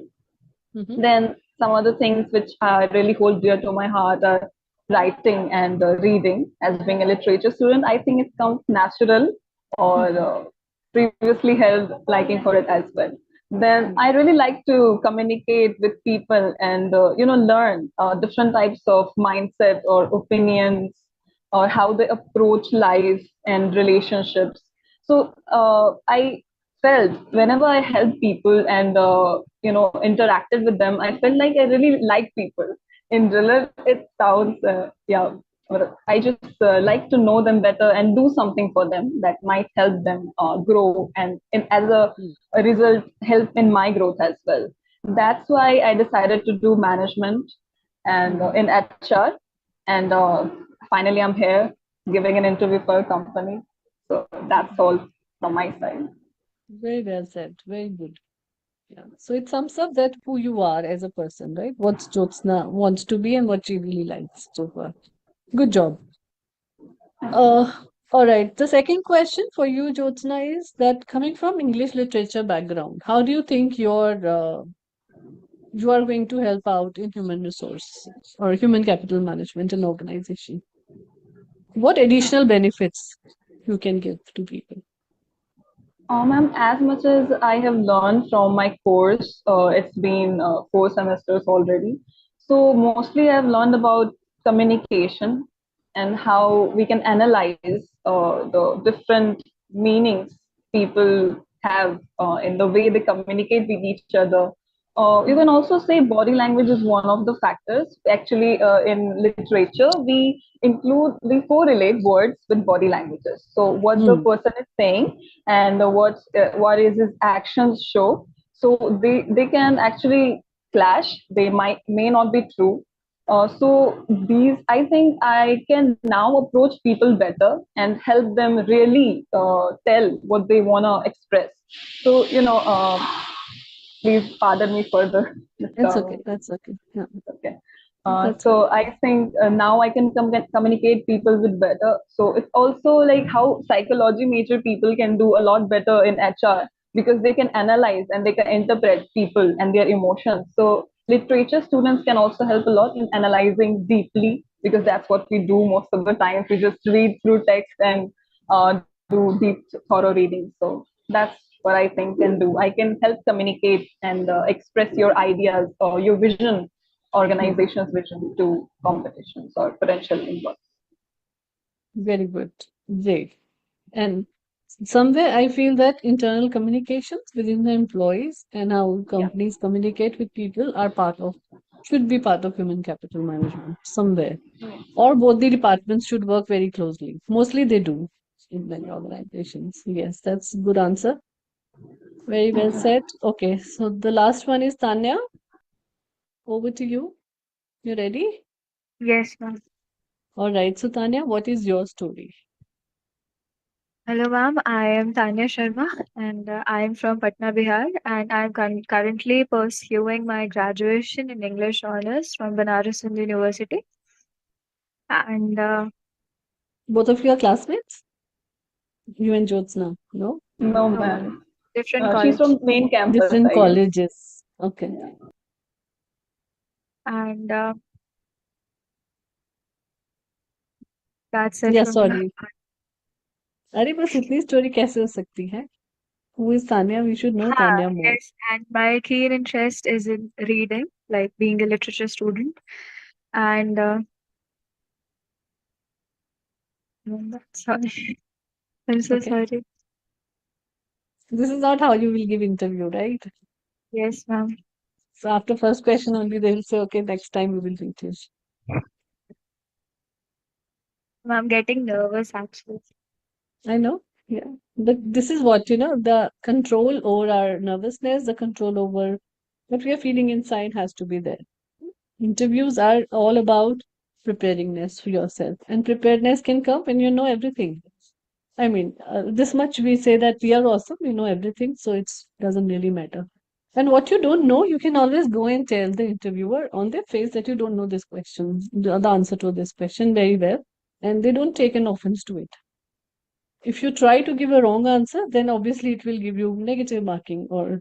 Mm-hmm. Then some other things which I really hold dear to my heart are writing and reading. As being a literature student, I think it comes natural or previously held liking for it as well. Then I really like to communicate with people and learn different types of mindset or opinions or how they approach life and relationships. So I felt whenever I helped people and interacted with them, I felt like I really like people. In real, it sounds but I just like to know them better and do something for them that might help them grow and as a result help in my growth as well. That's why I decided to do management and in HR, and finally I'm here giving an interview for a company. So that's all from my side. Very well said. Very good. Yeah. So it sums up that who you are as a person, right? What Jyotsna wants to be and what she really likes so far. Good job. Uh, all right. The second question for you, Jyotsna, is that coming from English literature background, how do you think you are going to help out in human resource or human capital management in organization? What additional benefits you can give to people? Ma'am, as much as I have learned from my course, it's been 4 semesters already. So mostly I've learned about communication and how we can analyze the different meanings people have in the way they communicate with each other. You can also say body language is one of the factors. Actually, in literature, we correlate words with body languages. So what the Hmm. person is saying and what is his actions show. So they can actually clash. They may not be true. So these, I think, I can now approach people better and help them really tell what they wanna express. So please pardon me for the It's okay. disturbance. That's okay. Yeah, Okay. that's okay. So I think now I can communicate people with better. So it's also like how psychology major people can do a lot better in HR because they can analyze and they can interpret people and their emotions. So literature students can also help a lot in analyzing deeply because that's what we do most of the time. We just read through text and do deep thorough reading. So that's what I think can do. I can help communicate and express your ideas or your vision, Hmm. organization's vision to competitions or potential inputs. Very good. Great. And somewhere I feel that internal communications within the employees and how Yeah. companies communicate with people should be part of human capital management somewhere. Or both the departments should work very closely. Mostly they do in many organizations. Yes, that's a good answer. Very well said. Okay, so the last one is Tanya. Over to you. You ready? Yes, ma'am. All right. So Tanya, what is your story? Hello, ma'am. I am Tanya Sharma, and I am from Patna, Bihar, and I am currently pursuing my graduation in English honors from Banaras Hindu University. And Both of you are classmates? You and Jyotsna? No? No, no, man. different She's college. from main campus, Different I guess. colleges. Okay. Yeah. And that's it Yeah, from me. sorry. अरे बस इतनी story कैसे हो सकती है? Who is Tanya? We should know Ah, Tanya more. yes, and my keen interest is in reading, like being a literature student. And sorry, I'm so Okay. sorry. This is not how you will give interview, right? Yes, ma'am. So after first question only they will say, okay, next time we will meet you. I'm getting nervous actually. I know. Yeah. But this is what, the control over our nervousness, the control over what we are feeling inside has to be there. Interviews are all about preparedness for yourself. And preparedness can come when you know everything. I mean, this much we say that we are awesome, we know everything, so it doesn't really matter. And what you don't know, you can always go and tell the interviewer on their face that you don't know this question, the answer to this question very well, and they don't take an offense to it. If you try to give a wrong answer, then obviously it will give you negative marking or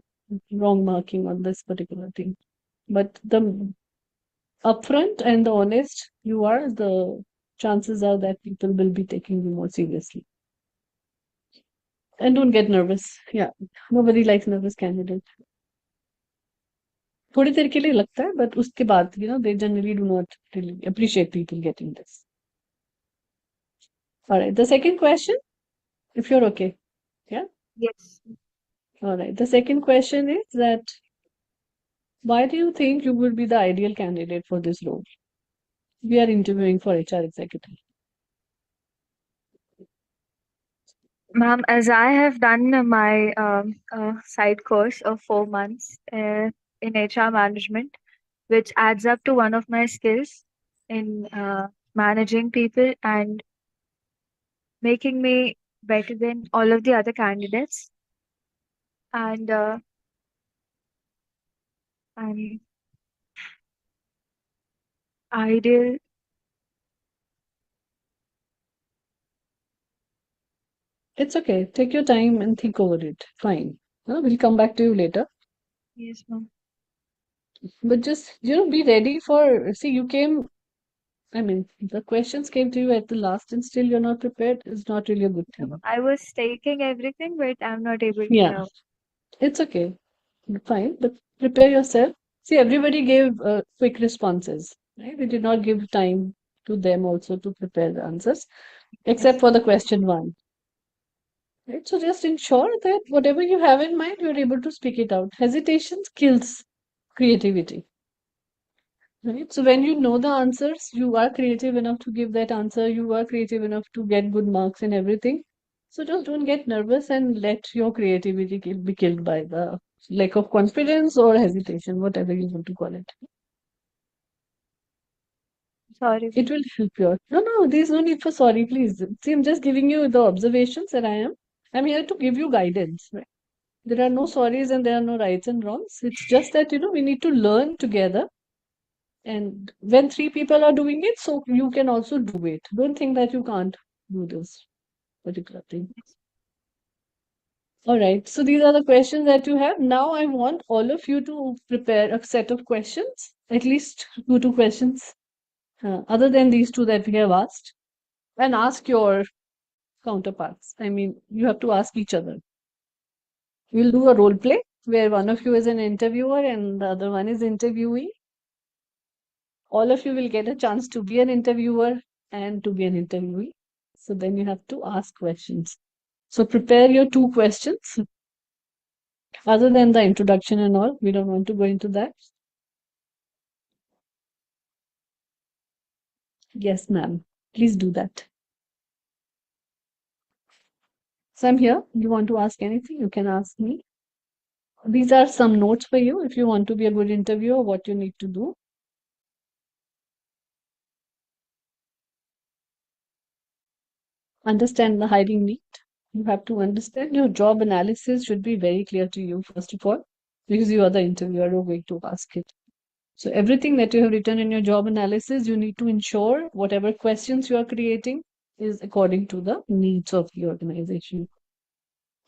wrong marking on this particular thing. But the upfront and the honest you are, the chances are that people will be taking you more seriously. And don't get nervous. Yeah, nobody likes nervous candidates. थोड़ी देर के लिए लगता है, but उसके बाद, they generally do not really appreciate people getting this. All right, the second question, if you're okay. Yeah. Yes. All right. The second question is that why do you think you would be the ideal candidate for this role? We are interviewing for HR executive. Ma'am, as I have done my side course of 4 months in HR management, which adds up to one of my skills in managing people and making me better than all of the other candidates. And I'm ideal. It's okay. Take your time and think over it. Fine. We'll come back to you later. Yes, ma'am. But just, be ready for, see, you came, I mean, the questions came to you at the last and still you're not prepared is not really a good thing. I was taking everything, but I'm not able to Yeah. know. It's okay. Fine, but prepare yourself. See, everybody gave quick responses, right? We did not give time to them also to prepare the answers, except for the question one. Right? So just ensure that whatever you have in mind, you're able to speak it out. Hesitation kills creativity. Right? So when you know the answers, you are creative enough to give that answer, you are creative enough to get good marks and everything. So just don't get nervous and let your creativity be killed by the lack of confidence or hesitation, whatever you want to call it. Sorry. It will help you. No, there's no need for sorry, please. See, I'm just giving you the observations that I'm here to give you guidance. Right? There are no sorries and there are no rights and wrongs. It's just that, we need to learn together. And when three people are doing it, so you can also do it. Don't think that you can't do this particular thing. All right. So these are the questions that you have. Now I want all of you to prepare a set of questions, at least two questions, other than these two that we have asked, and ask your counterparts. I mean, you have to ask each other. We'll do a role play where one of you is an interviewer and the other one is interviewee. All of you will get a chance to be an interviewer and to be an interviewee. So then you have to ask questions. So prepare your two questions. Other than the introduction and all, we don't want to go into that. Yes, ma'am. Please do that. So I'm here. You want to ask anything, you can ask me. These are some notes for you if you want to be a good interviewer, what you need to do. Understand the hiring need. You have to understand your job analysis should be very clear to you, first of all, because you are the interviewer who are going to ask it. So everything that you have written in your job analysis, you need to ensure whatever questions you are creating is according to the needs of the organization.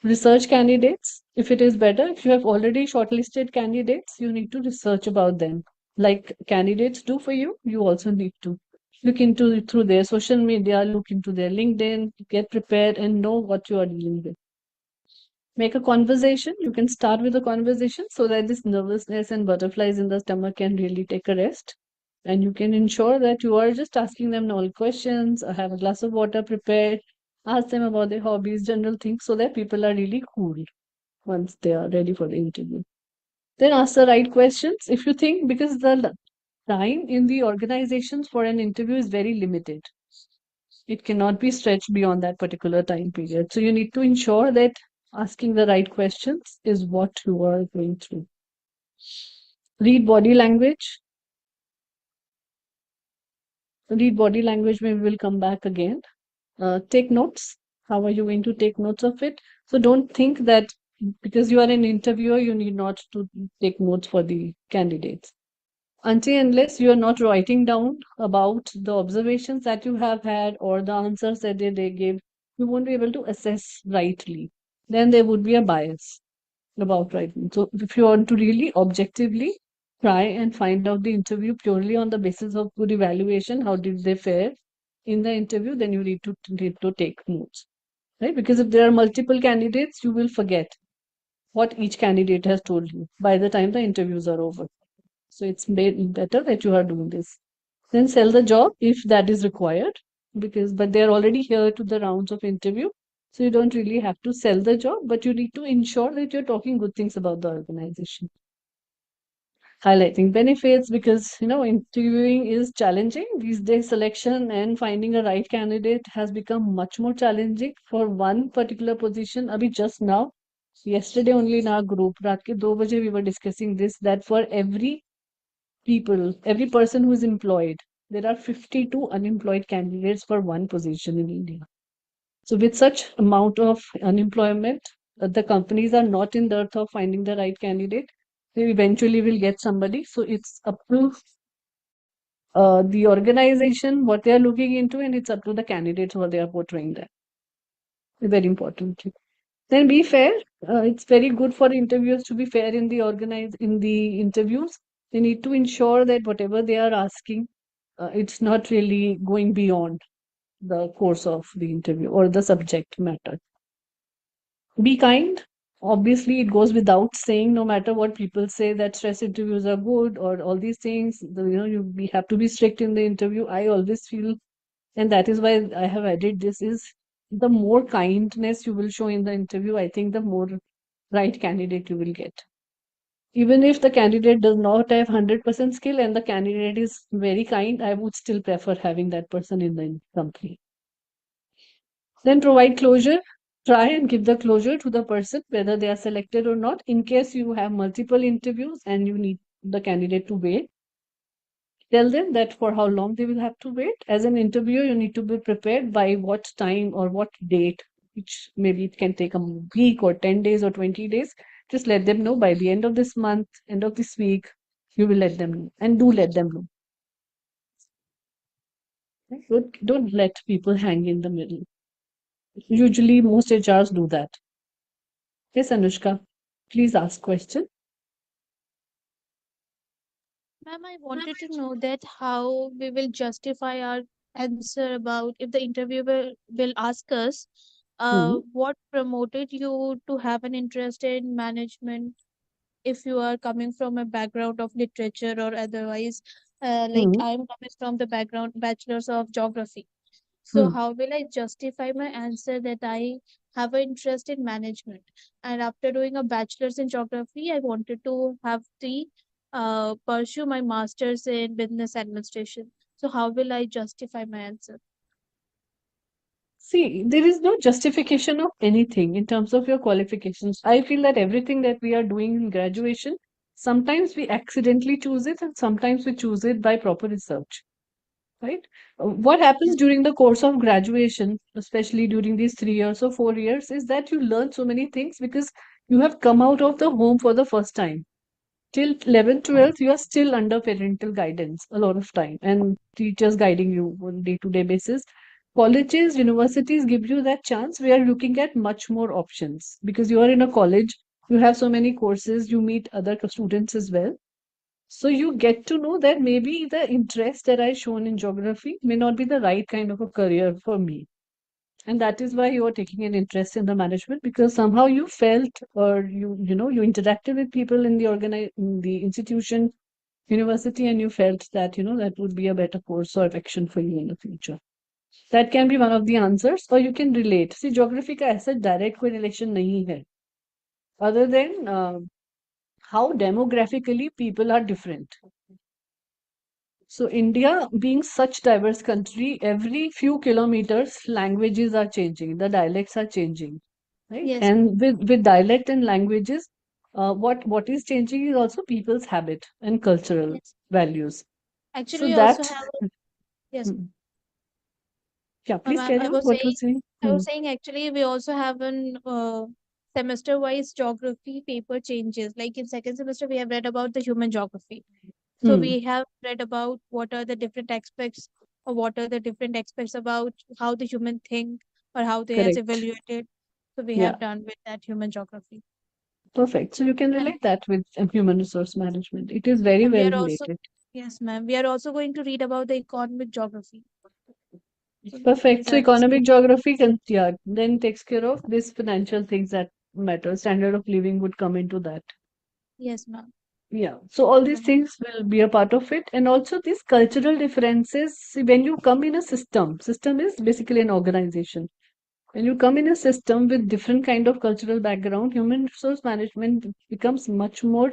Research candidates, if it is better, if you have already shortlisted candidates, you need to research about them. Like candidates do for you, you also need to look into through their social media, look into their LinkedIn, get prepared and know what you are dealing with. Make a conversation. You can start with a conversation so that this nervousness and butterflies in the stomach can really take a rest. And you can ensure that you are just asking them all questions, have a glass of water prepared, ask them about their hobbies, general things, so that people are really cool once they are ready for the interview. Then ask the right questions. If you think, because the time in the organizations for an interview is very limited, it cannot be stretched beyond that particular time period. So you need to ensure that asking the right questions is what you are going through. Read body language. Read body language, maybe we'll come back again. Take notes. How are you going to take notes of it? So don't think that because you are an interviewer, you need not to take notes for the candidates. Until unless you are not writing down about the observations that you have had or the answers that they gave, you won't be able to assess rightly. Then there would be a bias about writing. So if you want to really objectively try and find out the interview purely on the basis of good evaluation, how did they fare in the interview, then you need to take notes, right? Because if there are multiple candidates, you will forget what each candidate has told you by the time the interviews are over. So it's better that you are doing this. Then sell the job if that is required, but they're already here to the rounds of interview. So you don't really have to sell the job, but you need to ensure that you're talking good things about the organization. Highlighting benefits, because interviewing is challenging these days. Selection and finding a right candidate has become much more challenging for one particular position. Abhi just now, yesterday only in our group, raat ke 2 baje we were discussing this, that for every person who is employed, there are 52 unemployed candidates for one position in India. So with such amount of unemployment, the companies are not in dearth of finding the right candidate. They eventually will get somebody. So it's up to the organization what they are looking into, and it's up to the candidates what they are portraying there. Very importantly. Then be fair. It's very good for interviewers to be fair in the interviews. They need to ensure that whatever they are asking, it's not really going beyond the course of the interview or the subject matter. Be kind. Obviously, it goes without saying, no matter what people say, that stress interviews are good or all these things. We have to be strict in the interview. I always feel, and that is why I have added this, is the more kindness you will show in the interview, I think the more right candidate you will get. Even if the candidate does not have 100% skill and the candidate is very kind, I would still prefer having that person in the company. Then provide closure. Try and give the closure to the person, whether they are selected or not. In case you have multiple interviews and you need the candidate to wait, tell them that for how long they will have to wait. As an interviewer, you need to be prepared by what time or what date, which maybe it can take a week or 10 days or 20 days. Just let them know by the end of this month, end of this week, you will let them know, and do let them know. Don't let people hang in the middle. Usually, most HRs do that. Yes, Anushka, please ask question. Ma'am, I wanted to know that how we will justify our answer about if the interviewer will ask us, Hmm. what promoted you to have an interest in management if you are coming from a background of literature or otherwise. Like Hmm. I'm coming from the background bachelor's of geography. So Hmm. how will I justify my answer that I have an interest in management? And after doing a bachelor's in geography, I wanted to have the pursue my master's in business administration. So how will I justify my answer? See, there is no justification of anything in terms of your qualifications. I feel that everything that we are doing in graduation, sometimes we accidentally choose it and sometimes we choose it by proper research, right? What happens during the course of graduation, especially during these 3 years or 4 years, is that you learn so many things because you have come out of the home for the first time. Till 11th, 12th, you are still under parental guidance a lot of time and teachers guiding you on day-to-day basis. Colleges, universities give you that chance. We are looking at much more options because you are in a college, you have so many courses, you meet other students as well. So you get to know that maybe the interest that I shown in geography may not be the right kind of a career for me. And that is why you are taking an interest in the management, because somehow you felt, or you interacted with people in in the institution, university, and you felt that that would be a better course of action for you in the future. That can be one of the answers, or you can relate. See, geography का ऐसा direct कोई relation नहीं है, other than how demographically people are different. So India being such diverse country, every few kilometers languages are changing, the dialects are changing, right? Yes, ma'am. And with dialect and languages, what is changing is also people's habit and cultural Yes. values. Actually, So we also that, have yes. hmm, yeah, Ma'am, please carry on. What was saying? I Hmm. was saying actually we also have an semester-wise geography paper changes. Like in second semester, we have read about the human geography. So we have read about what are the different aspects, or what are the different aspects about how the human think or how they has Correct. evaluated. So we Yeah, have done with that human geography. perfect. So you can And relate that with human resource management. It is very and we well are also, related. yes, ma'am, we are also going to read about the economic geography. So Perfect. these So are the economic skills. geography can, yeah, then takes care of this financial things that matter. Standard of living would come into that. Yes, ma'am. Yeah. So all these Right. things will be a part of it. And also these cultural differences, see, when you come in a system is basically an organization. When you come in a system with different kind of cultural background, human resource management becomes much more,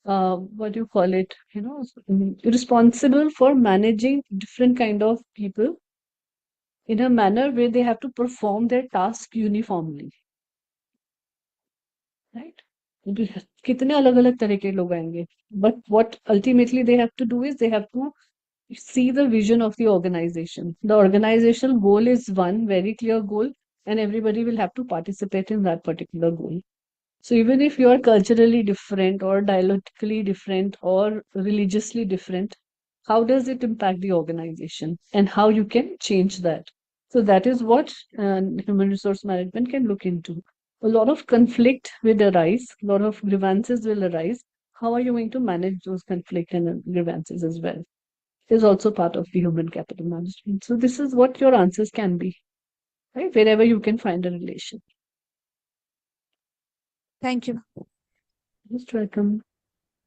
what do you call it, responsible for managing different kind of people in a manner where they have to perform their task uniformly, right? कितने अलग अलग तरह के लोग आएंगे, but what ultimately they have to do is they have to see the vision of the organization. The organizational goal is one very clear goal, and everybody will have to participate in that particular goal. So even if you are culturally different or dialectically different or religiously different, how does it impact the organization and how you can change that? So that is what human resource management can look into. A lot of conflict will arise, a lot of grievances will arise. How are you going to manage those conflict and grievances as well? Is also part of the human capital management. So this is what your answers can be, right? Wherever you can find a relation. Thank you. Most welcome.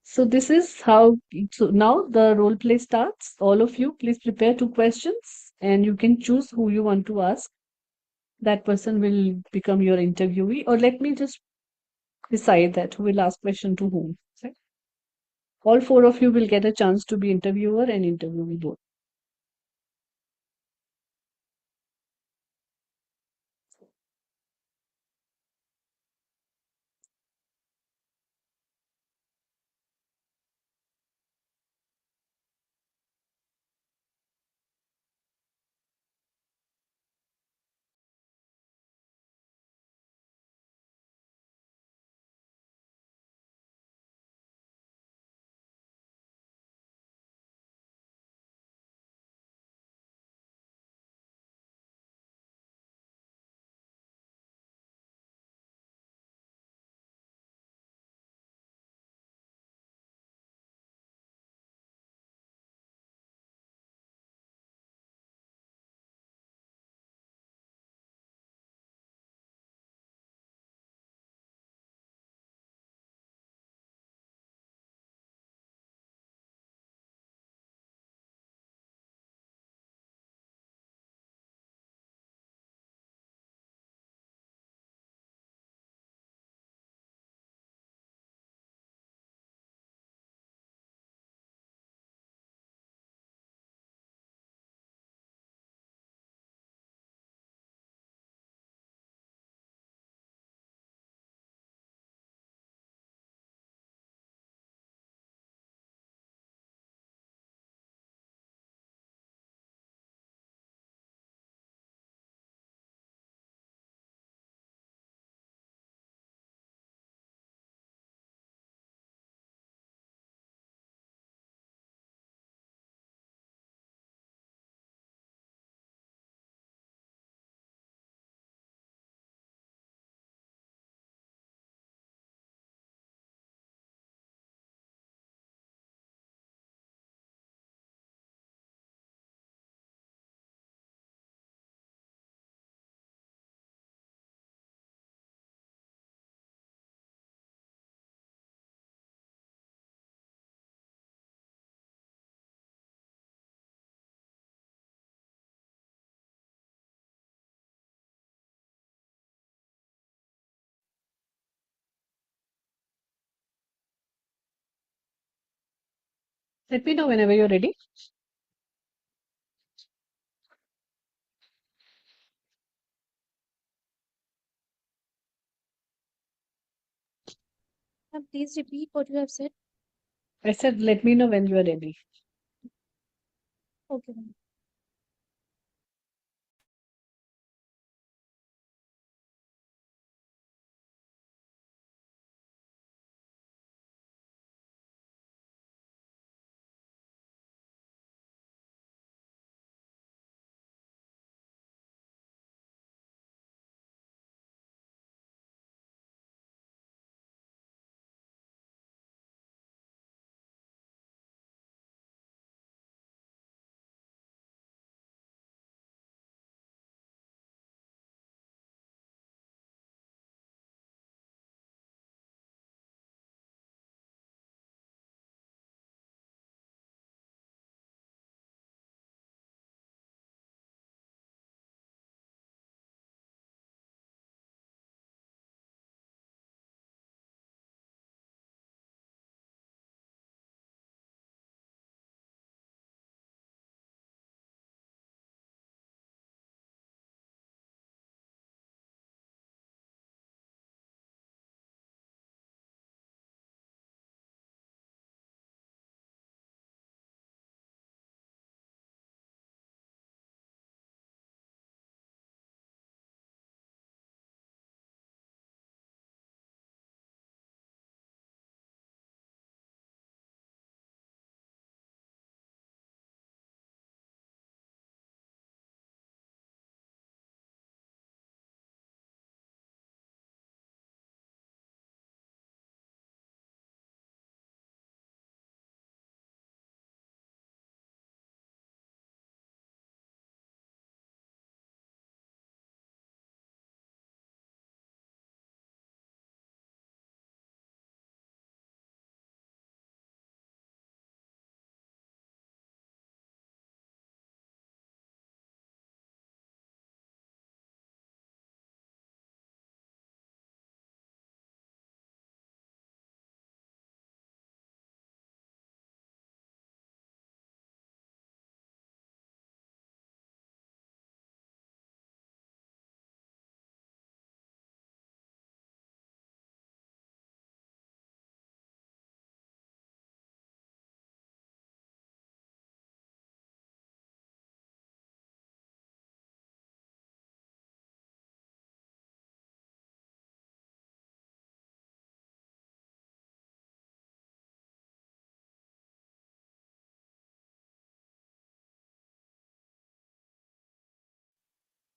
So this is how, so now the role play starts. All of you, please prepare 2 questions and you can choose who you want to ask. That person will become your interviewee, or let me just decide that who will ask question to whom. Right? All 4 of you will get a chance to be interviewer and interviewee both. Let me know whenever you're ready. Please repeat what you have said. I said, let me know when you are ready. Okay, ma'am.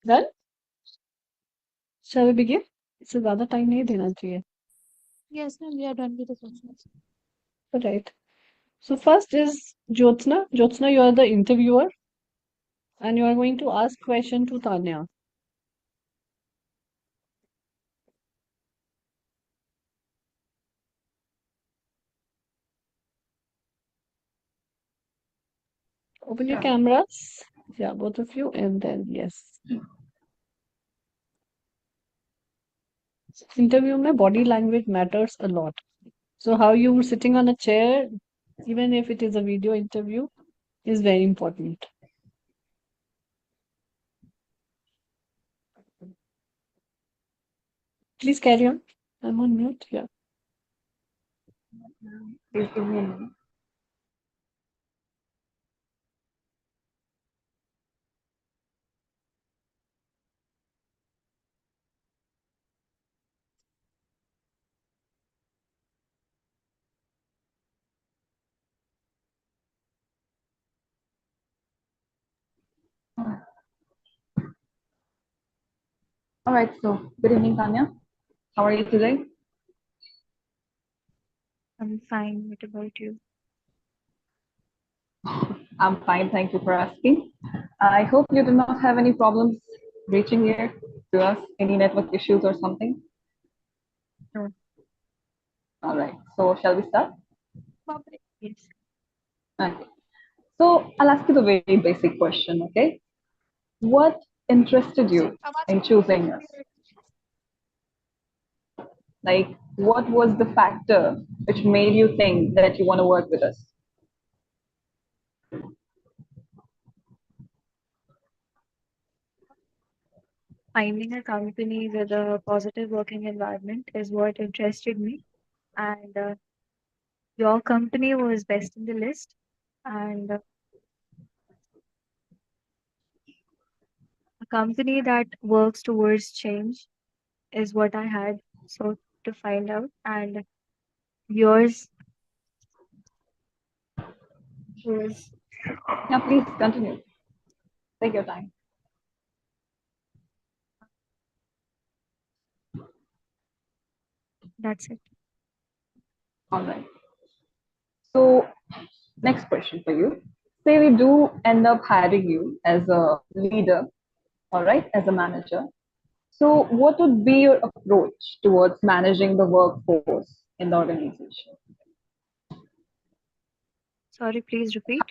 Done? Shall we begin? इससे ज़्यादा time नहीं देना चाहिए. Yes, ma'am, we are done with the questions. Right. So first is Jyotsna. Jyotsna, you are the interviewer and you are going to ask question to Tanya. Open your cameras. Yeah, both of you, and then yes. Interview mein body language matters a lot. So how you sitting on a chair, even if it is a video interview, is very important. Please carry on. I'm on mute. Yeah. Please give me a minute. All right, so good evening, Tanya. How are you today? I'm fine. What about you? I'm fine, thank you for asking. I hope you do not have any problems reaching here to us, any network issues or something. No. All right, so shall we start? Yes. Okay. So I'll ask you the very basic question, okay? What interested you in choosing us? Like, what was the factor which made you think that you want to work with us? Finding a company with a positive working environment is what interested me. And your company was best in the list. And a company that works towards change is what I had so to find out. And yours was Yeah, please continue. Take your time. that's it. All right. So, next question for you. Say we do end up hiring you as a leader, all right, as a manager. So, what would be your approach towards managing the workforce in the organization? Sorry, please repeat.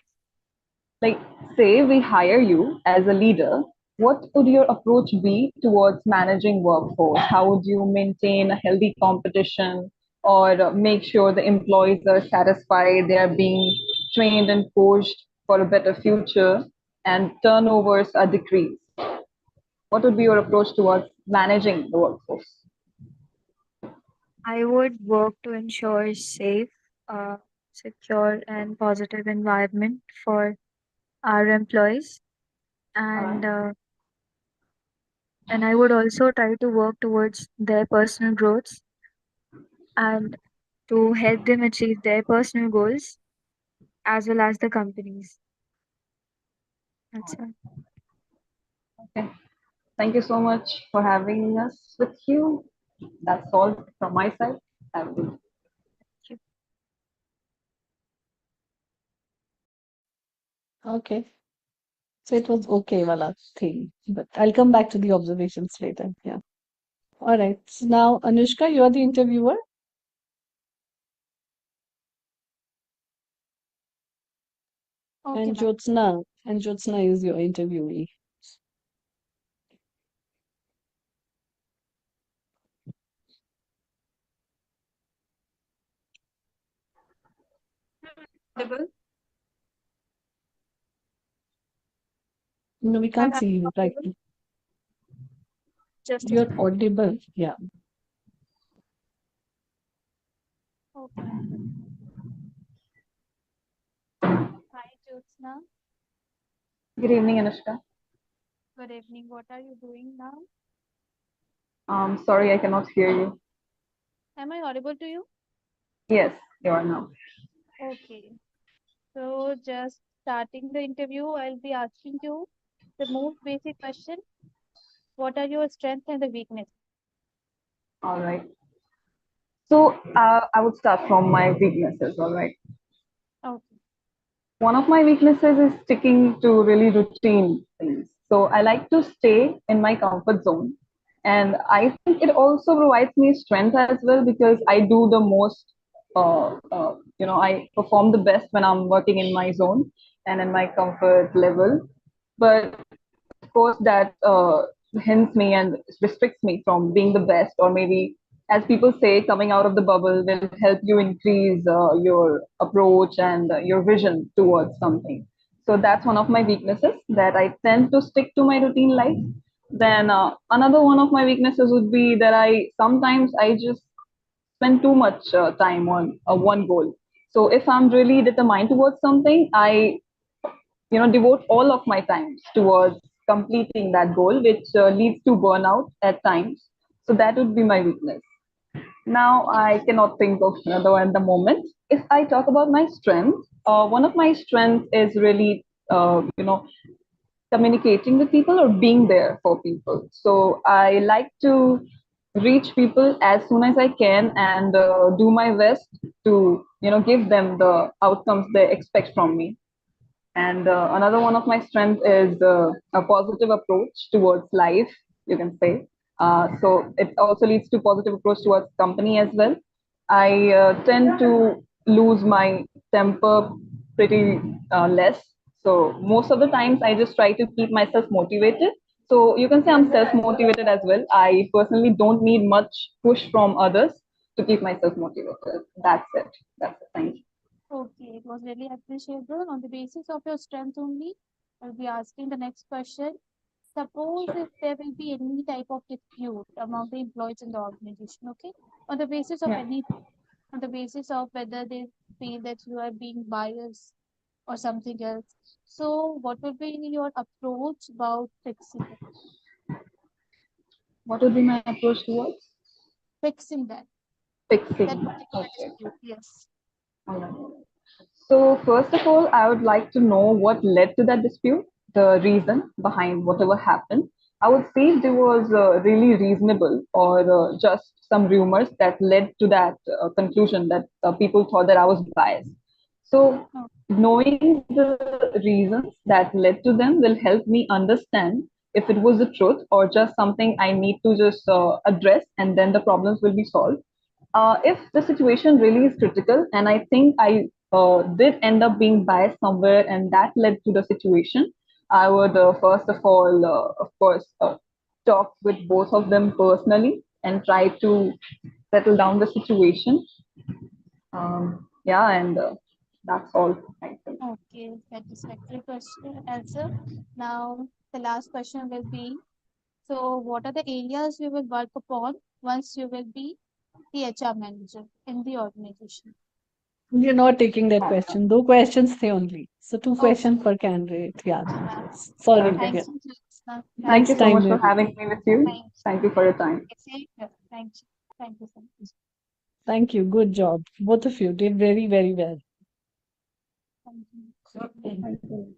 Like, say we hire you as a leader, what would your approach be towards managing workforce? How would you maintain a healthy competition or make sure the employees are satisfied, they are being trained and coached for a better future, and turnovers are decreased? What would be your approach towards managing the workforce? I would work to ensure safe, uh, secure, and positive environment for our employees. All And right. and I would also try to work towards their personal growths and to help them achieve their personal goals as well as the company's. That's all. Okay. Thank you so much for having us with you. That's all from my side. Have a good Okay. So it was okay, wala thing. But I'll come back to the observations later. Yeah. All right. So now, Anushka, you are the interviewer. Okay, And ma'am. Jyotsna is your interviewee. Audible? No, we can't see you right now. Just a You're second. audible. Yeah. Okay, ma'am. Hi, Jyotsna. Good evening, Anushka. Good evening. What are you doing now? Sorry, I cannot hear you. Am I audible to you? Yes, you are now. Okay. So just starting the interview, I'll be asking you the most basic question. What are your strengths and the weakness? All right. So I would start from my weaknesses. All right. Okay. One of my weaknesses is sticking to really routine things. So I like to stay in my comfort zone. And I think it also provides me strength as well because I do the most, I perform the best when I'm working in my zone and in my comfort level. But of course, that hints me and restricts me from being the best, or maybe, as people say, coming out of the bubble will help you increase your approach and your vision towards something. So that's one of my weaknesses, that I tend to stick to my routine life. Then another one of my weaknesses would be that I sometimes I just spend too much time on one goal. So if I'm really determined towards something, I devote all of my time towards completing that goal, which leads to burnout at times. So that would be my weakness. Now I cannot think of another one at the moment. If I talk about my strength, one of my strengths is really communicating with people or being there for people. So I like to reach people as soon as I can and do my best to give them the outcomes they expect from me. And another one of my strengths is a positive approach towards life, you can say. So it also leads to positive approach towards company as well. I tend to lose my temper pretty less. So most of the times I just try to keep myself motivated. So you can say I'm self-motivated as well. I personally don't need much push from others to keep myself motivated. That's it. That's it. Thank you. Okay, it was really appreciable. On the basis of your strength only, I'll be asking the next question. Suppose if there will be any type of dispute among the employees in the organization, okay? On the basis of Yeah. anything, on the basis of whether they feel that you are being biased or something else. So, what will be your approach about fixing it? What would be my approach towards Fixing that fixing? particular Okay. dispute, yes. All right. So, first of all, I would like to know what led to that dispute, the reason behind whatever happened. I would see if there was really reasonable or just some rumors that led to that conclusion that people thought that I was biased. So, Oh, knowing the reasons that led to them will help me understand if it was the truth or just something I need to just address and then the problems will be solved. If the situation really is critical, and I think I did end up being biased somewhere, and that led to the situation, I would first of all, of course, talk with both of them personally and try to settle down the situation. Yeah, and that's all I think. okay, satisfactory question answer. Now, the last question will be, so what are the areas you will work upon once you will be the HR manager in the organization? You're not taking that question. Two questions say only. So two Okay. questions per candidate. Yeah. Sorry. Okay. Yeah. Thank you, Jyotsna. Thank Next you Thank so you. time much for maybe. having me with you. Thank Thank you for your time. you. Same here. Thank you. Thank you so much. Thank you. Good job. Both of you did very, very well. Thank you. Thank you.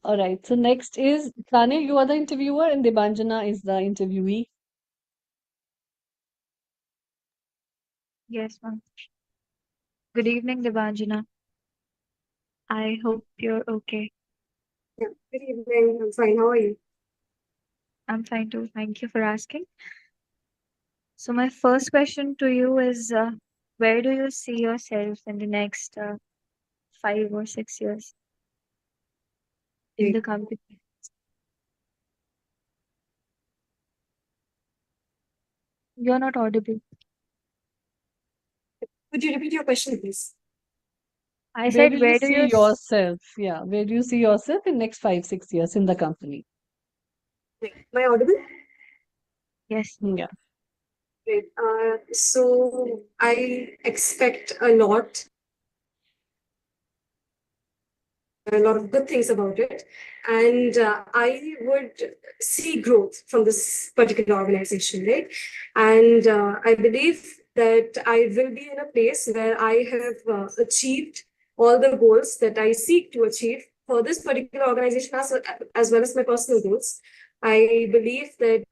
All right. So next is Tanya, you are the interviewer, and Debanjana is the interviewee. Yes, ma'am. Good evening, Devanjana. I hope you're okay. Yeah, good evening. I'm fine. How are you? I'm fine too. Thank you for asking. So, my first question to you is where do you see yourself in the next 5 or 6 years in Great. the company? You're not audible. Could you repeat your question, please? I Where said, will you where do see you yourself? Yeah. Where do you see yourself in next 5, 6 years in the company? Am I audible? Yes. Yeah. Great. So I expect a lot of good things about it. And I would see growth from this particular organization, right? And I believe that I will be in a place where I have achieved all the goals that I seek to achieve for this particular organization as well as my personal goals. I believe that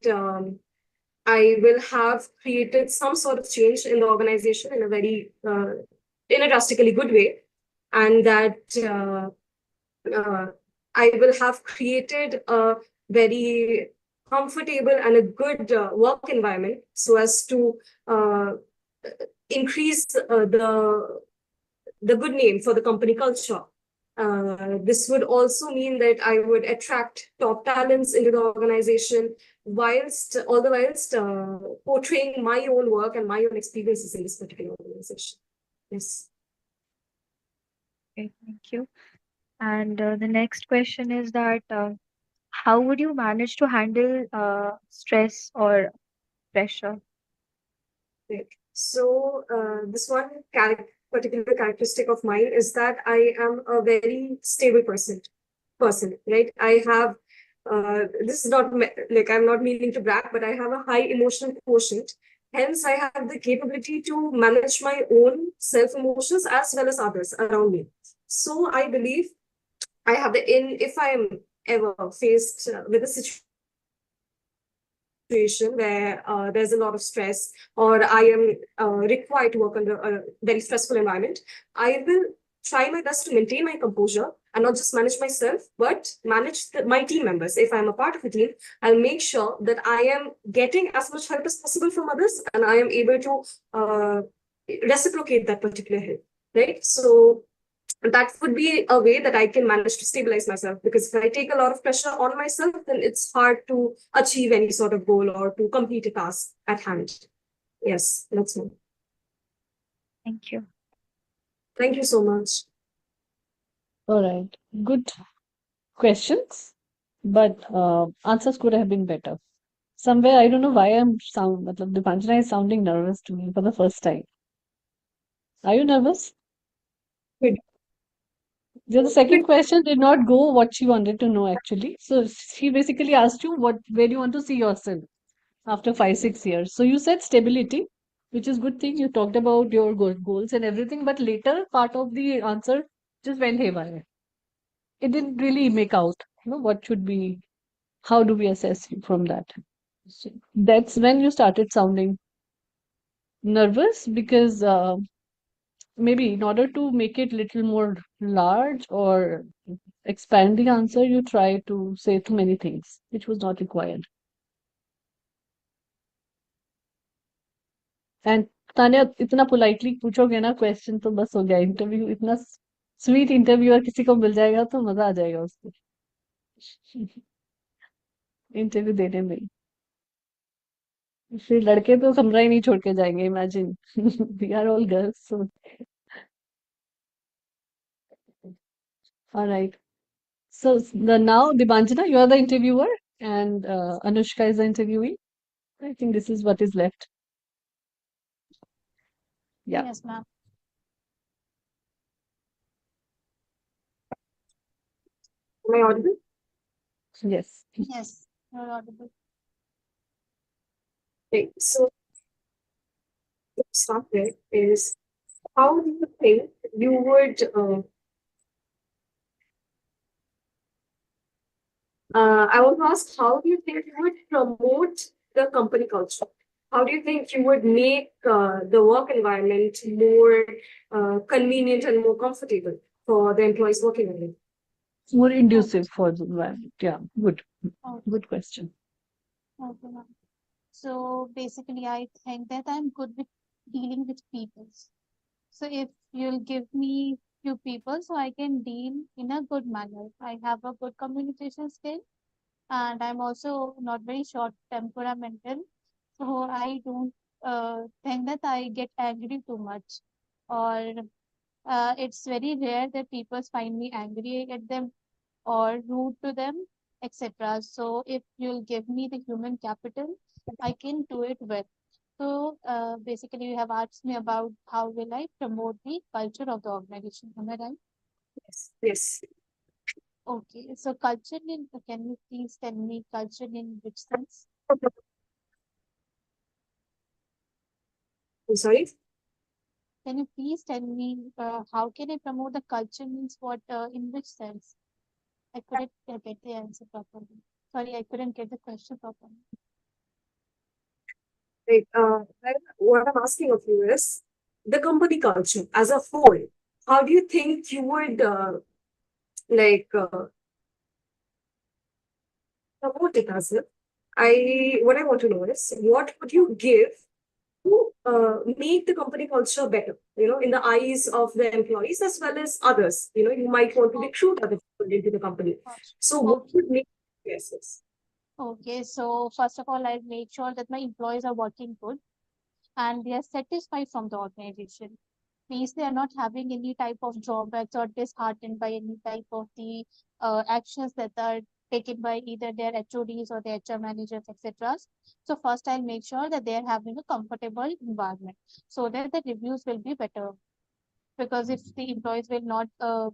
I will have created some sort of change in the organization in a very, in a drastically good way, and that uh, I will have created a very comfortable and a good work environment so as to increase the good name for the company culture. This would also mean that I would attract top talents into the organization, whilst portraying my own work and my own experiences in this particular organization. Yes. Okay, thank you. And the next question is that how would you manage to handle stress or pressure? Right. So this one particular characteristic of mine is that I am a very stable person, right? I have this is not like I'm not meaning to brag, but I have a high emotional quotient. Hence, I have the capability to manage my own self emotions as well as others around me. So I believe I have the in if I am ever faced with a situation where there's a lot of stress or I am required to work under a very stressful environment, I will try my best to maintain my composure and not just manage myself, but manage my team members. If I'm a part of a team, I'll make sure that I am getting as much help as possible from others and I am able to reciprocate that particular help, right? So that would be a way that I can manage to stabilize myself. Because if I take a lot of pressure on myself, then it's hard to achieve any sort of goal or to complete a task at hand. Yes, that's all. Thank you. Thank you so much. All right. Good questions, but answers could have been better. Somewhere, I don't know why Dipanjana is sounding nervous to me for the first time. Are you nervous? Good. The second question did not go what she wanted to know actually. So she basically asked you where do you want to see yourself after 5, 6 years. So you said stability, which is good thing. You talked about your goals and everything, but later part of the answer just went haywire. It didn't really make out, what should be, how do we assess you from that? So that's when you started sounding nervous because maybe in order to make it little more large or expand the answer, you try to say too many things, which was not required. And Tanya इतना politely पूछोगे ना question तो बस हो गया interview इतना sweet interviewer किसी को मिल जाएगा तो मजा आ जाएगा उसको इंटरव्यू देने में फिर लड़के तो कमरा ही नहीं छोड़ के जाएंगे imagine we are all girls so alright so now Dibanjana, you are the interviewer and Anushka is the interviewee. I think this is what is left. Yeah. Yes, ma'am. Am I audible? Yes. Yes, you're audible. Okay. So to start with is how do you think you would I want to ask, how do you think you would promote the company culture? How do you think you would make the work environment more convenient and more comfortable for the employees working in it? More inducive for the environment. Yeah, good. Okay. Good question. Okay, ma'am. So basically, I think that I'm good with dealing with people. So if you'll give me few people, so I can deal in a good manner. I have a good communication skill, and I'm also not very short temperamental. So I don't think that I get angry too much, or it's very rare that people find me angry at them or rude to them, etc. So if you'll give me the human capital, I can do it well. So basically, you have asked me about how will I promote the culture of the organization. Am I right? Yes. Yes. Okay. So culture in, can you please tell me culture in which sense? I'm sorry. Can you please tell me how can I promote the culture means what in which sense? I couldn't get the answer properly. Sorry, I couldn't get the question properly. Like, what I'm asking of you is the company culture as a whole. How do you think you would like promote it as it? What I want to know is what would you give to make the company culture better, in the eyes of the employees as well as others. You might want to Oh, recruit other people into the company. gosh. So what Okay. would make yes. Okay. So first of all, I make sure that my employees are working good and they are satisfied from the organization. Means they are not having any type of drawbacks or disheartened by any type of the actions that are taken by either their HODs or their HR managers, etc. So first, I'll make sure that they are having a comfortable environment so that the reviews will be better. Because if the employees will not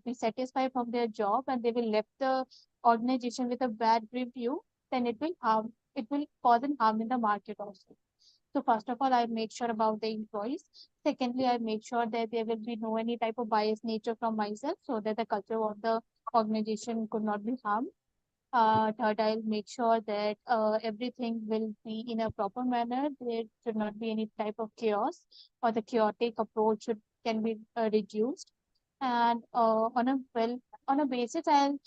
be satisfied from their job and they will left the organization with a bad review, then it will cause an harm in the market also. So first of all, I make sure about the employees. Secondly, I make sure that there will be no any type of bias nature from myself so that the culture of the organization could not be harmed. Third, I'll make sure that everything will be in a proper manner. There should not be any type of chaos, or the chaotic approach should can be reduced. And on a basis, I'll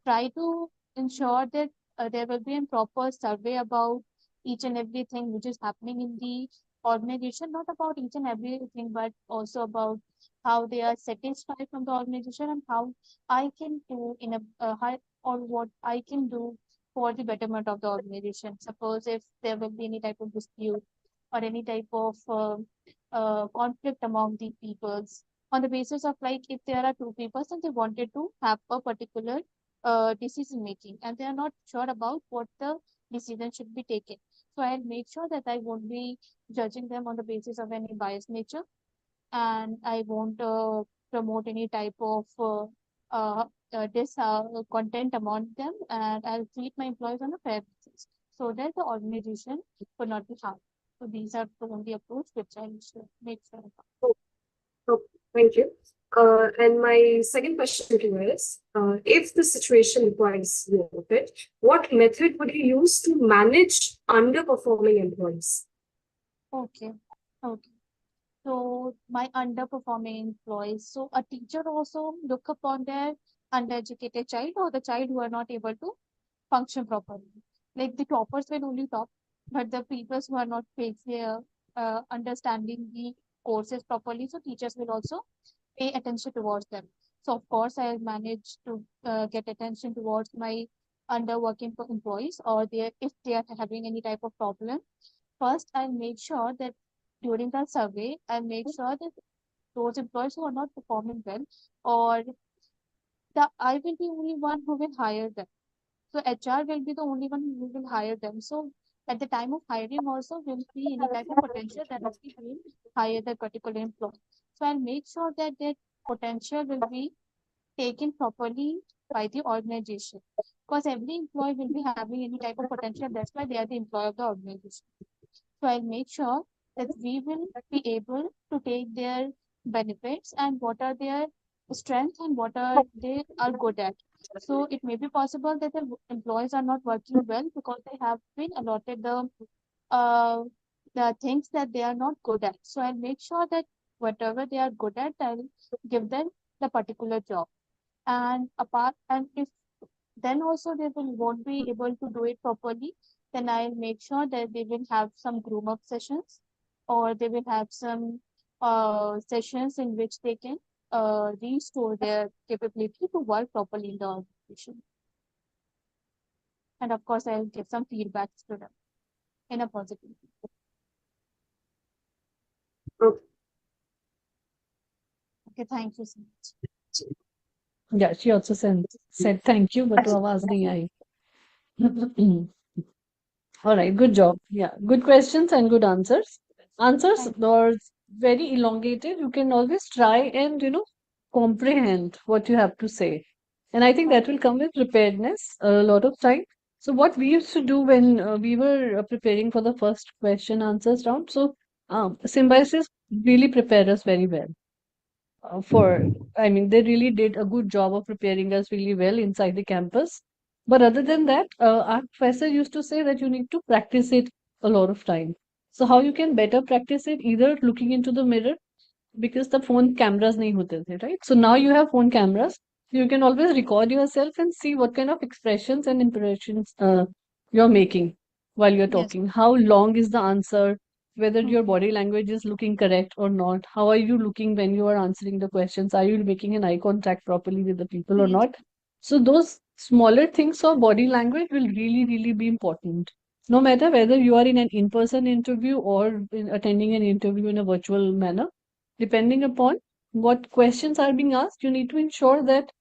try to ensure that there will be a proper survey about each and everything which is happening in the organization, not about each and everything, but also about how they are satisfied from the organization and how I can do in a high or what I can do for the betterment of the organization. Suppose if there will be any type of dispute or any type of conflict among the peoples on the basis of like if there are two people and they wanted to have a particular decision making and they are not sure about what the decision should be taken. So I'll make sure that I won't be judging them on the basis of any biased nature and I won't promote any type of this content among them, and I'll treat my employees on a fair basis so that the organization will not be harmed. So these are the only approach which I should make sure about. Oh, oh, thank you. And my second question to you is, if the situation requires you, okay, what method would you use to manage underperforming employees? Okay, okay. So my underperforming employees. So a teacher also look upon their undereducated child or the child who are not able to function properly. Like the toppers will only top, but the people who are not understanding the courses properly, so teachers will also pay attention towards them. So of course, I'll manage to get attention towards my underworking employees or if they are having any type of problem. First, I'll make sure that during the survey, I'll make sure that those employees who are not performing well or the I will be only one who will hire them. So HR will be the only one who will hire them. So at the time of hiring also will see any type of potential that okay, will hire that particular employee. So I'll make sure that that potential will be taken properly by the organization. Because every employee will be having any type of potential. That's why they are the employee of the organization. So I'll make sure that we will be able to take their benefits and what are their strengths and what are they are good at. So it may be possible that the employees are not working well because they have been allotted uh, the things that they are not good at. So I'll make sure that whatever they are good at, I'll give them the particular job. And if then also they won't be able to do it properly, then I'll make sure that they will have some groom up sessions or they will have some sessions in which they can restore their capability to work properly in the organization. And of course, I'll give some feedbacks to them in a positive way. Okay. Okay, thank you so much. Yeah, she also said thank you, but वो आवाज नहीं आई. All right, good job. Yeah, good questions and good answers. Answers Thank are very elongated. You can always try and, comprehend what you have to say. And I think you. that will come with preparedness a lot of time. So what we used to do when we were preparing for the first question answers round, so Symbiosis really prepared us very well I mean, they really did a good job of preparing us really well inside the campus. But other than that, our professor used to say that you need to practice it a lot of time. So how you can better practice it? Either looking into the mirror, because the phone cameras nahi hote the, right? So now you have phone cameras. You can always record yourself and see what kind of expressions and impressions you're making while you're Yes. talking. How long is the answer? Whether your Okay. body language is looking correct or not. How are you looking when you are answering the questions? Are you making an eye contact properly with the people or Yes. not? So those smaller things of body language will really, really be important. No matter whether you are in an in-person interview or attending an interview in a virtual manner, depending upon what questions are being asked, you need to ensure that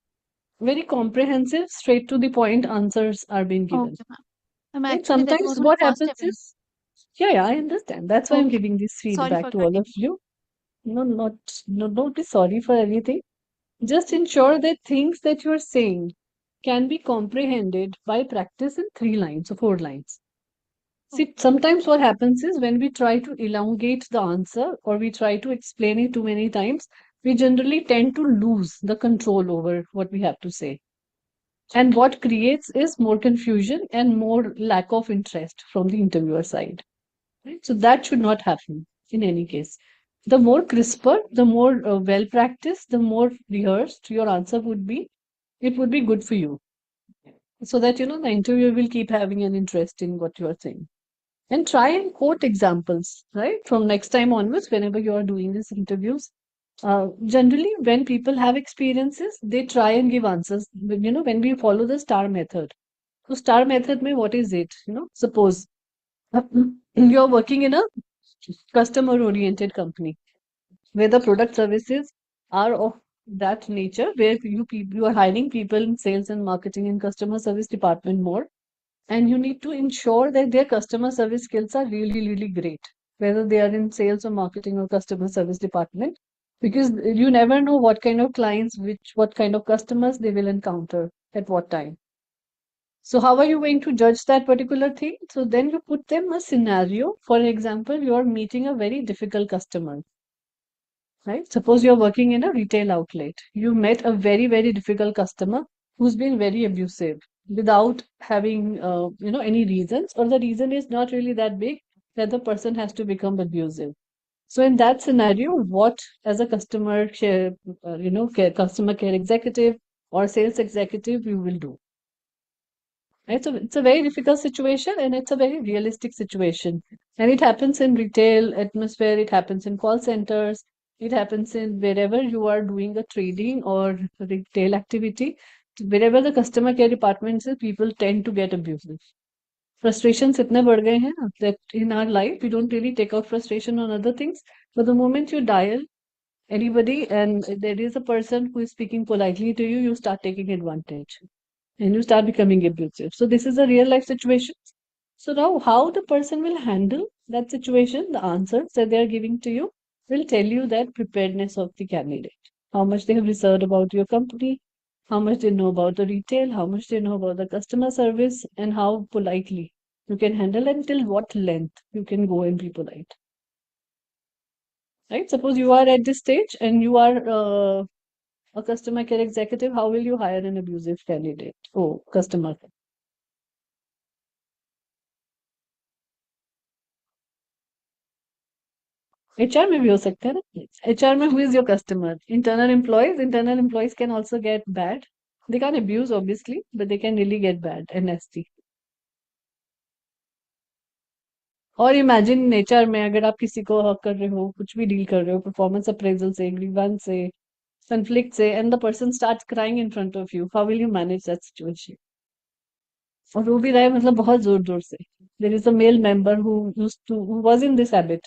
very comprehensive, straight to the point answers are being given. Okay, ma'am. Right? Actually, that Sometimes was my what first happens attempt. is, yeah, I understand. That's why I'm Okay. giving this Sorry feedback for to all of cutting. you. No, not, no, don't be sorry for anything. Just ensure that things that you're saying can be comprehended by practice in 3 lines or 4 lines. See, Okay. sometimes what happens is when we try to elongate the answer or we try to explain it too many times, we generally tend to lose the control over what we have to say. And what creates is more confusion and more lack of interest from the interviewer side. Right? So that should not happen in any case. The more crisper, the more well practiced, the more rehearsed your answer would be, it would be good for you. So that, the interviewer will keep having an interest in what you are saying. And try and quote examples, right? From next time onwards, whenever you are doing these interviews. Generally, when people have experiences, they try and give answers. When we follow the star method. So, star method, mein, what is it? Suppose you're working in a customer oriented company where the product services are of that nature, where you are hiring people in sales and marketing and customer service department more, and you need to ensure that their customer service skills are really, really great, whether they are in sales or marketing or customer service department, because you never know what kind of clients, what kind of customers they will encounter at what time. So how are you going to judge that particular thing? So then you put them a scenario. For example, you are meeting a very difficult customer, right? Suppose you're working in a retail outlet. You met a very, very difficult customer who's been very abusive without having, any reasons, or the reason is not really that big that the person has to become abusive. So in that scenario, what as a customer care executive or sales executive you will do? Right? So it's a very difficult situation and it's a very realistic situation. And it happens in retail atmosphere, it happens in call centers, it happens in wherever you are doing a trading or retail activity. Wherever the customer care department is, people tend to get abusive. Frustrations itne बढ़ गए हैं ना, that in our life we don't really take out frustration on other things. But the moment you dial anybody and there is a person who is speaking politely to you, you start taking advantage and you start becoming abusive. So this is a real life situation. So now how the person will handle that situation, the answers that they are giving to you will tell you that preparedness of the candidate. How much they have researched about your company, how much they know about the retail, how much they know about the customer service, and how politely you can handle and till what length you can go and be polite. Right? Suppose you are at this stage and you are a customer care executive, how will you hire an abusive candidate? Oh, customer. HR में भी हो सकता है ना. HR में who is your customer? Internal employees. Internal employees can also get bad. They can't abuse obviously, but they can really get bad and nasty. और imagine HR में अगर आप किसी को हक कर रहे हो, कुछ भी डील कर रहे हो, परफॉर्मेंस अप्रेजल से, ग्रीवेंस से, conflict से, and the person starts crying in front of you, how will you manage that situation? और रो भी रहा है मतलब बहुत जोर जोर से. There is a male member who was in this habit.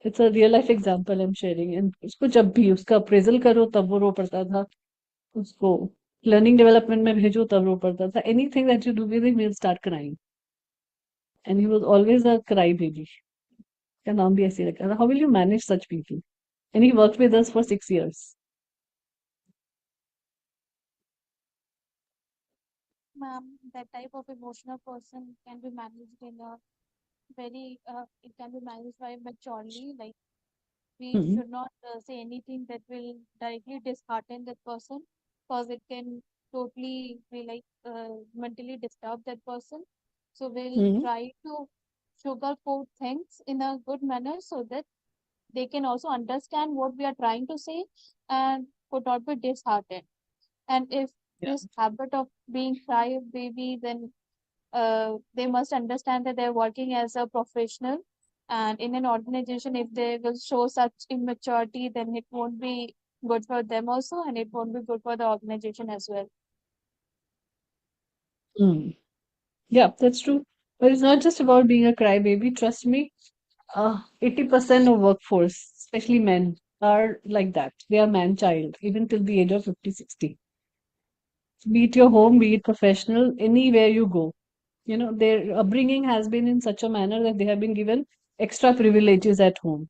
It's a real life example I'm sharing. And उसको जब भी उसका अप्रेजल करो तब वो रो पड़ता था. उसको लर्निंग डेवलपमेंट में भेजो तब रो पड़ता था. Anything that you do with him, he'll start crying. And he was always a cry baby. का नाम भी ऐसे रखा था. How will you manage such people? And he worked with us for 6 years. Ma'am, that type of emotional person can be managed in a it can be managed by maturely. Like, we Hmm. should not say anything that will directly dishearten that person, because it can totally may like mentally disturb that person. So we'll Hmm. try to sugarcoat things in a good manner so that they can also understand what we are trying to say and could not be disheartened. And if Yeah. this habit of being shy baby, then they must understand that they're working as a professional. And in an organization, if they will show such immaturity, then it won't be good for them also, and it won't be good for the organization as well. Hmm. Yeah, that's true. But it's not just about being a crybaby. Trust me, 80% of workforce, especially men, are like that. They are man-child, even till the age of 50, 60. Be it your home, be it professional, anywhere you go. Their upbringing has been in such a manner that they have been given extra privileges at home.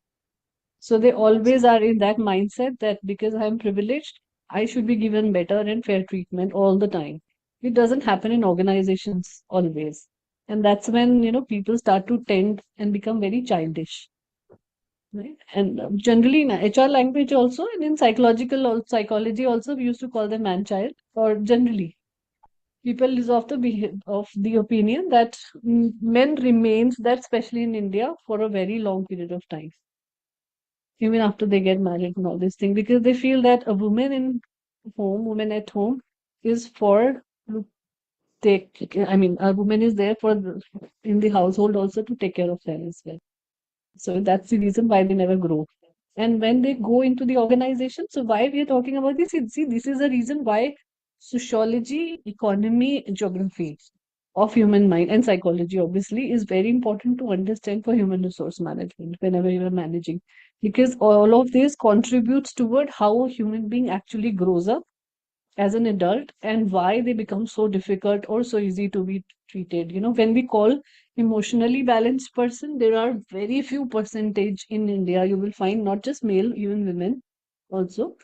So they Yes. always are in that mindset that because I'm privileged, I should be given better and fair treatment all the time. It doesn't happen in organizations always. And that's when, people start to tend and become very childish. Right? And generally in HR language also, and in psychology also, we used to call them man-child, or generally people is of the opinion that men remains that, especially in India, for a very long period of time, even after they get married and all this thing, because they feel that woman at home is for take. I mean, a woman is there in the household also to take care of them as well. So that's the reason why they never grow. And when they go into the organization, so why we are talking about this? See, this is the reason why sociology, economy, geography of human mind and psychology obviously is very important to understand for human resource management whenever you are managing, because all of this contributes toward how a human being actually grows up as an adult and why they become so difficult or so easy to be treated. When we call emotionally balanced person, there are very few percentage in India you will find, not just male, even women also,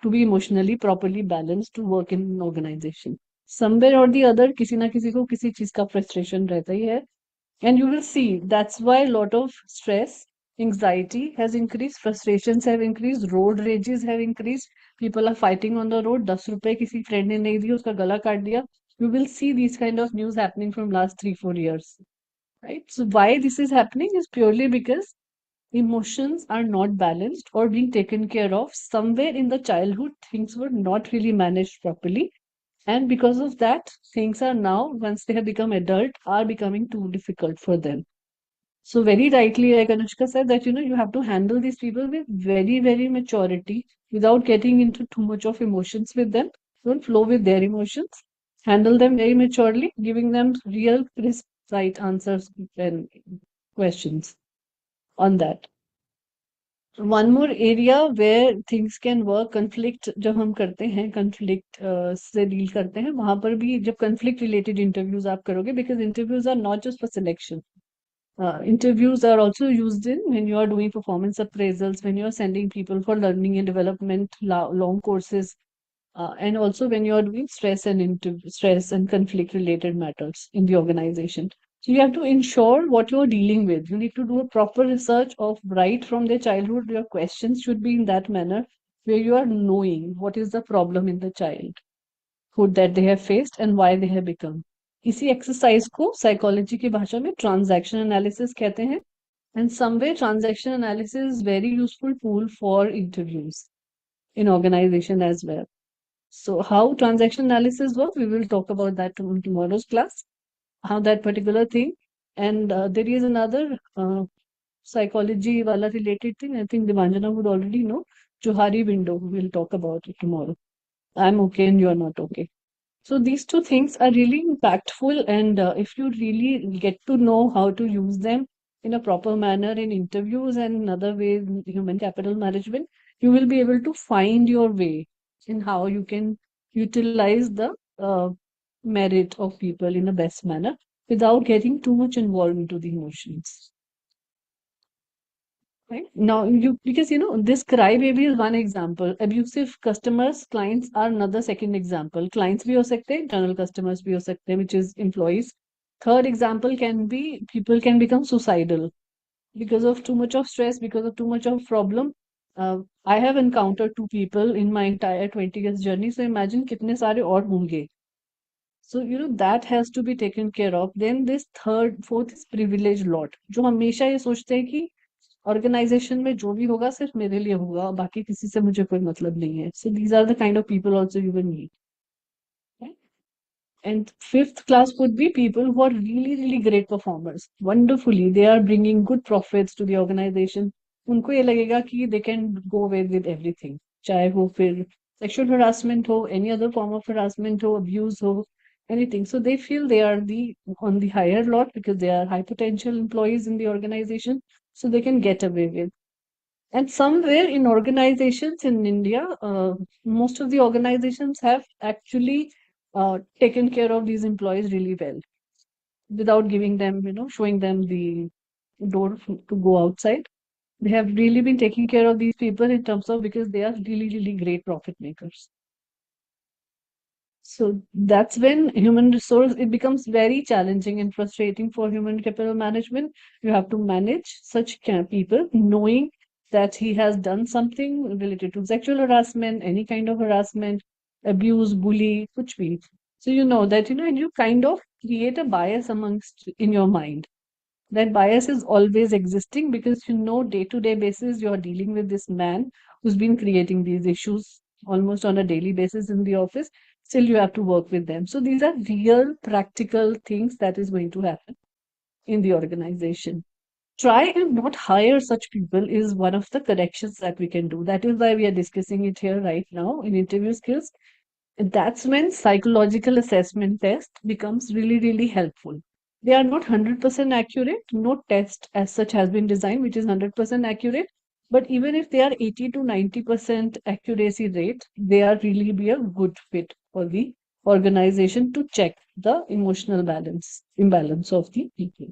to be emotionally properly balanced to work in an organization. Somewhere or the other, किसी ना किसी को किसी चीज का frustration रहता ही है. And you will see that's why a lot of stress, anxiety has increased, frustrations have increased, road rages have increased. People are fighting on the road. 10 रुपए किसी friend ने नहीं दिए, उसका गला काट दिया. You will see these kind of news happening from last 3-4 years. Right? So why this is happening is purely because emotions are not balanced or being taken care of somewhere in the childhood. Things were not really managed properly, and because of that, things are now, once they have become adult, are becoming too difficult for them. So very rightly, like Anushka said, that you have to handle these people with very, very maturity without getting into too much of emotions with them. Don't flow with their emotions. Handle them very maturely, giving them real, crisp, right answers and questions on that. One more area where things can work, conflict जब हम करते हैं, conflict से deal करते हैं, वहां पर भी जब conflict related interviews आप करोगे, because interviews are not just for selection. Interviews are also used in when you are doing performance appraisals, when you are sending people for learning and development, long courses, and also when you are doing stress and conflict related matters in the organization. So you have to ensure what you are dealing with. You need to do a proper research of right from their childhood. Your questions should be in that manner where you are knowing what is the problem in the childhood that they have faced and why they have become. इसी exercise को psychology की भाषा में transaction analysis कहते हैं. And somewhere transaction analysis is very useful tool for interviews in organization as well. So how transaction analysis works, we will talk about that in tomorrow's class, how that particular thing. And there is another psychology wala related thing. I think Devanjana would already know. Johari window, we'll talk about it tomorrow. I'm okay and you're not okay. So these two things are really impactful, and if you really get to know how to use them in a proper manner in interviews and in other ways in human capital management, you will be able to find your way in how you can utilize the merit of people in a best manner without getting too much involved into the emotions. Right now, because this crybaby is one example. Abusive customers, clients are another second example. Clients भी हो सकते हैं, internal customers भी हो सकते हैं, which is employees. Third example can be people can become suicidal because of too much of stress, because of too much of problem. I have encountered 2 people in my entire 20 years journey, so imagine कितने सारे और होंगे. So, that has to be taken care of. Then this fourth is privilege lot, जो हमेशा ये सोचते हैं कि ऑर्गेनाइजेशन में जो भी होगा सिर्फ मेरे लिए होगा, बाकी किसी से मुझे कोई मतलब नहीं है. So these are the kind of people also you will meet. Okay? And fifth class could be people who are really, really great performers. Wonderfully, they are bringing good profits to the organization. उनको ये लगेगा कि they can go away with everything. चाहे वो फिर sexual harassment हो, any other form of harassment हो, abuse हो, anything. So they feel they are on the higher lot because they are high potential employees in the organization. So they can get away with. And somewhere in organizations in India, most of the organizations have actually taken care of these employees really well without giving them, showing them the door to go outside. They have really been taking care of these people in terms of because they are really, really great profit makers. So that's when human resource, it becomes very challenging and frustrating for human capital management. You have to manage such people knowing that he has done something related to sexual harassment, any kind of harassment, abuse, bully, kuch bhi. So you know that, and you kind of create a bias amongst in your mind. That bias is always existing because day-to-day basis you're dealing with this man who's been creating these issues almost on a daily basis in the office. Still you have to work with them. So these are real practical things that is going to happen in the organization. Try and not hire such people is one of the corrections that we can do. That is why we are discussing it here right now in interview skills. And that's when psychological assessment test becomes really, really helpful. They are not 100% accurate. No test as such has been designed which is 100% accurate. But even if they are 80 to 90% accuracy rate, they are really be a good fit for the organization to check the emotional imbalance of the people.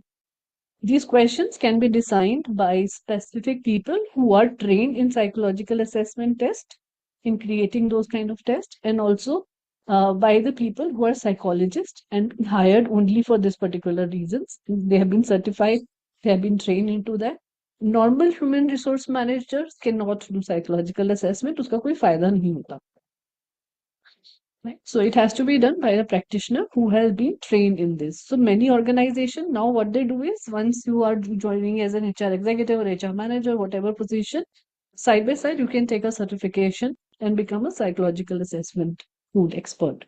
These questions can be designed by specific people who are trained in psychological assessment test in creating those kind of tests, and also by the people who are psychologists and hired only for this particular reasons. They have been certified, they have been trained into that. Normal human resource managers cannot do psychological assessment, उसका कोई फायदा नहीं होता. Right? So it has to be done by a practitioner who has been trained in this. So many organizations now what they do is once you are joining as an HR executive or HR manager, whatever position, side by side you can take a certification and become a psychological assessment tool expert.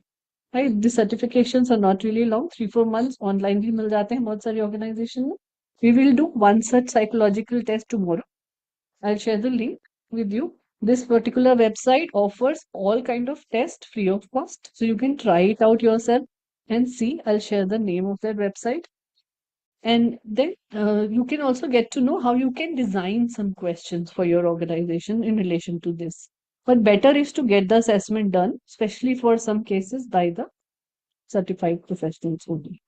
Right? The certifications are not really long, 3-4 months online भी मिल जाते हैं बहुत सारी organization में. We will do one such psychological test tomorrow. I'll share the link with you. This particular website offers all kind of tests free of cost. So you can try it out yourself and see. I'll share the name of that website. And then you can also get to know how you can design some questions for your organization in relation to this. But better is to get the assessment done, especially for some cases by the certified professionals only.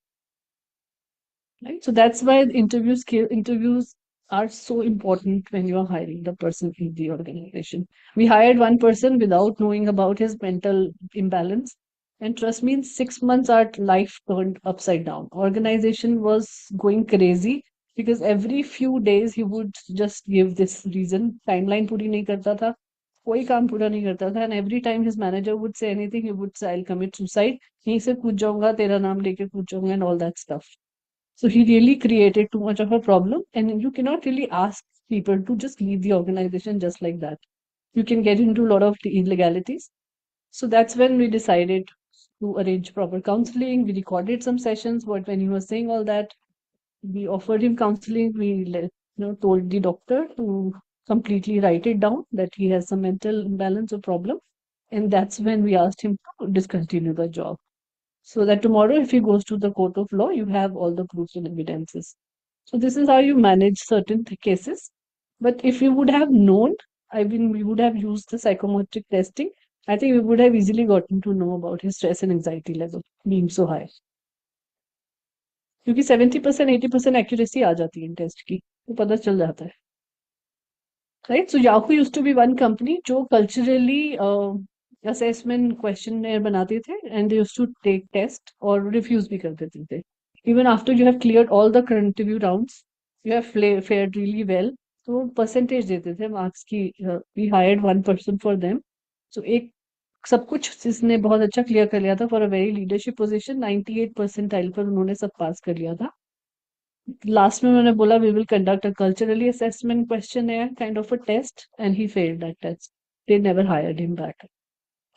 Right? So that's why interviews are so important when you are hiring the person in the organization. We hired one person without knowing about his mental imbalance. And trust me, in 6 months, our life turned upside down. Organization was going crazy because every few days he would just give this reason. Timeline पूरी नहीं करता था, कोई काम पूरा नहीं करता था. And every time his manager would say anything, he would say, "I'll commit suicide. यहीं से कूद जाऊंगा, तेरा नाम लेके कूद जाऊंगा," and all that stuff. So he really created too much of a problem, and you cannot really ask people to just leave the organization just like that. You can get into a lot of illegalities. So that's when we decided to arrange proper counseling. We recorded some sessions, but when he was saying all that, we offered him counseling. We told the doctor to completely write it down that he has some mental imbalance or problem, and that's when we asked him to discontinue the job. So that tomorrow, if he goes to the court of law, you have all the proofs and evidences. So this is how you manage certain cases. But if you would have known, we would have used the psychometric testing. I think we would have easily gotten to know about his stress and anxiety level being so high. क्योंकि 70% 80% accuracy आ जाती है इन test की, तो पता चल जाता है. Right? So Yahoo used to be one company जो culturally assessment questionnaire बनाते थे, and they used to take test और refuse भी कर देते थे. Even after you have cleared all the current interview rounds, you have fared really well, तो percentage देते थे मार्क्स की. We hired 1 person for them. So एक सब कुछ जिसने बहुत अच्छा क्लियर कर लिया था for a very leadership position, 98 percentile पर उन्होंने सब पास कर लिया था. लास्ट में उन्होंने बोला we will conduct a culturally assessment question kind of a test, and he failed that test. They never hired him back.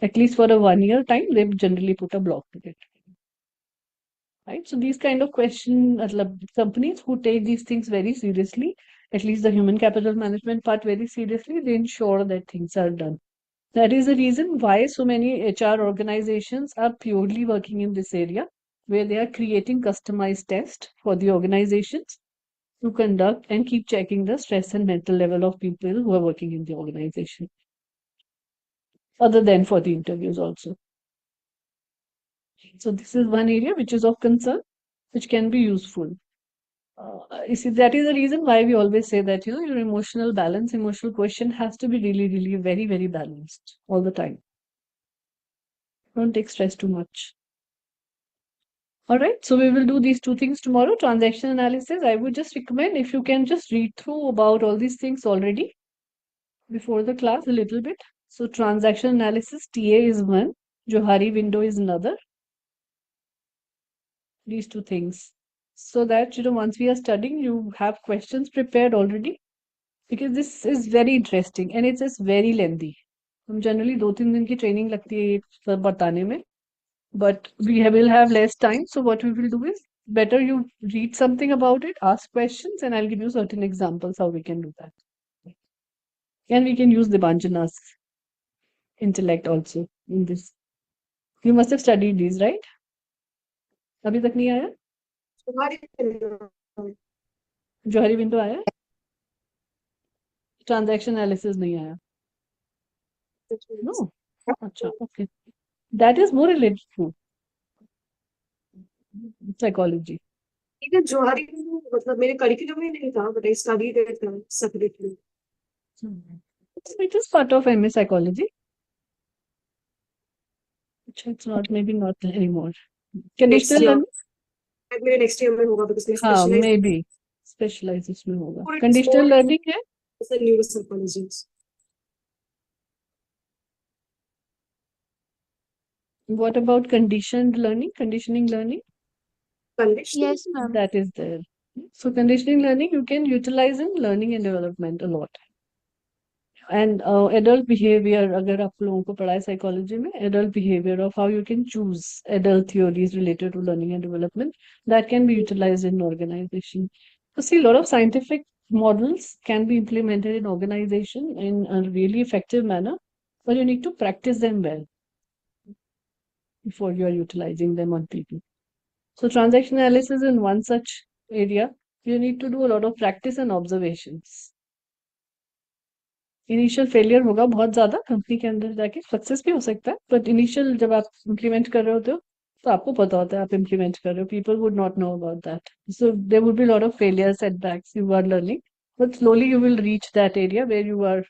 At least for a 1 year time, they generally put a block to it. Right? So these kind of companies who take these things very seriously, at least the human capital management part very seriously, they ensure that things are done. That is the reason why so many HR organizations are purely working in this area, where they are creating customized tests for the organizations to conduct and keep checking the stress and mental level of people who are working in the organization, other than for the interviews also. So this is one area which is of concern, which can be useful. You see, that is the reason why we always say that, your emotional balance, emotional quotient has to be really, really very, very balanced all the time. Don't take stress too much. All right, so we will do these two things tomorrow. Transaction analysis, I would just recommend if you can just read through about all these things already before the class a little bit. So transaction analysis, TA is one, Johari window is another. These two things. So that, once we are studying, you have questions prepared already. Because this is very interesting and it's just very lengthy. हम generally 2-3 दिन की training लगती है ये सब बताने में, but will have less time. So what we will do is better you read something about it, ask questions, and I'll give you certain examples how we can do that. And we can use Debanjana's intellect also in this. You must have studied these, right? अभी तक नहीं आया? जौहरी window आया? Transaction analysis नहीं आया? No. अच्छा, okay. That is more related to psychology. even Johari, मतलब मेरे करिकुलम में नहीं था, but I studied it separately. So it is part of MA psychology. It's not, maybe not anymore. Conditional year. learning? मेरे next year में होगा because मैं हाँ, specialized maybe specialize इसमें होगा. Or it is Conditional more- learning है? as a neuropsychologist. What about conditioned learning? Conditioning learning? Conditioning. Yes, ma'am. That is there. So conditioning learning you can utilize in learning and development a lot. And adult behavior, अगर आप लोगों को पढ़ा है psychology में, adult behavior of how you can choose adult theories related to learning and development, that can be utilized in organization. So see, a lot of scientific models can be implemented in organization in a really effective manner, but you need to practice them well before you are utilizing them on people. So transaction analysis in one such area, you need to do a lot of practice and observations. Initial failure होगा बहुत ज्यादा company के अंदर जाके, success भी हो सकता है, बट इनिशियल जब आप इम्प्लीमेंट कर रहे होते हो तो आपको पता होता है आप इम्प्लीमेंट कर रहे हो. People would not know about that, so there would be lot of failure setbacks. You are learning, but slowly you will reach that area where you are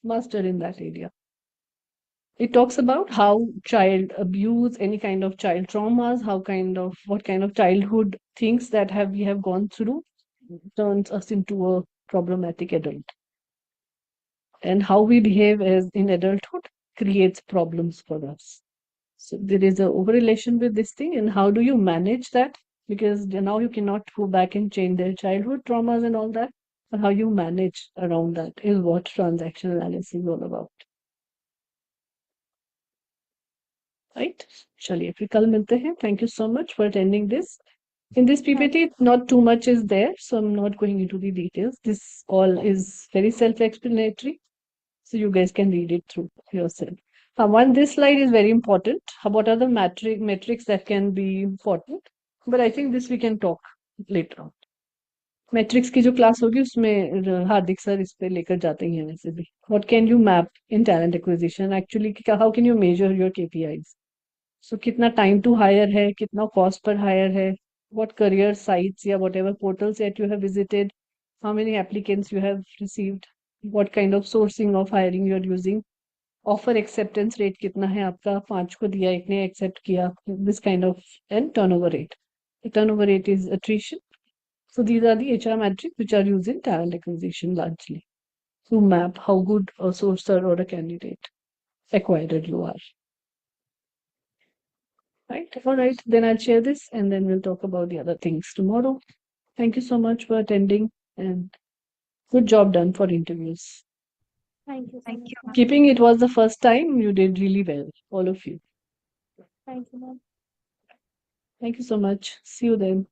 master in that area. It talks about how child abuse, any kind of child traumas, what kind of childhood things that we have gone through turns us into a problematic adult. And how we behave as in adulthood creates problems for us. So there is a overrelation with this thing, and how do you manage that? Because now you cannot go back and change their childhood traumas and all that, but how you manage around that is what transaction analysis is all about. Right? चलिए फिर कल मिलते हैं. Thank you so much for attending this. In this PPT, not too much is there, so I'm not going into the details. This all is very self-explanatory, so you guys can read it through yourself. This slide is very important. What are the metrics that can be important? But I think this we can talk later on. Metrics की जो class होगी उसमें हार्दिक sir इस पे लेकर जाते ही हैं वैसे भी. What can you map in talent acquisition? Actually, how can you measure your KPIs? So कितना time to hire है, कितना cost per hire है, what career sites या whatever portals that you have visited, how many applicants you have received, what kind of sourcing of hiring you are using, offer acceptance rate कितना है आपका, 5 को दिया, एक ने accept किया, this kind of, and turnover rate. The turnover rate is attrition. So these are the HR metrics which are used in talent acquisition largely to map how good a sourcer or a candidate acquired you are. Right? All right. Then I'll share this and then we'll talk about the other things tomorrow. Thank you so much for attending and good job done for interviews. Thank you so Thank much, you. ma'am. Keeping it was the first time, you did really well, all of you. Thank you, ma'am. Thank you so much. See you then.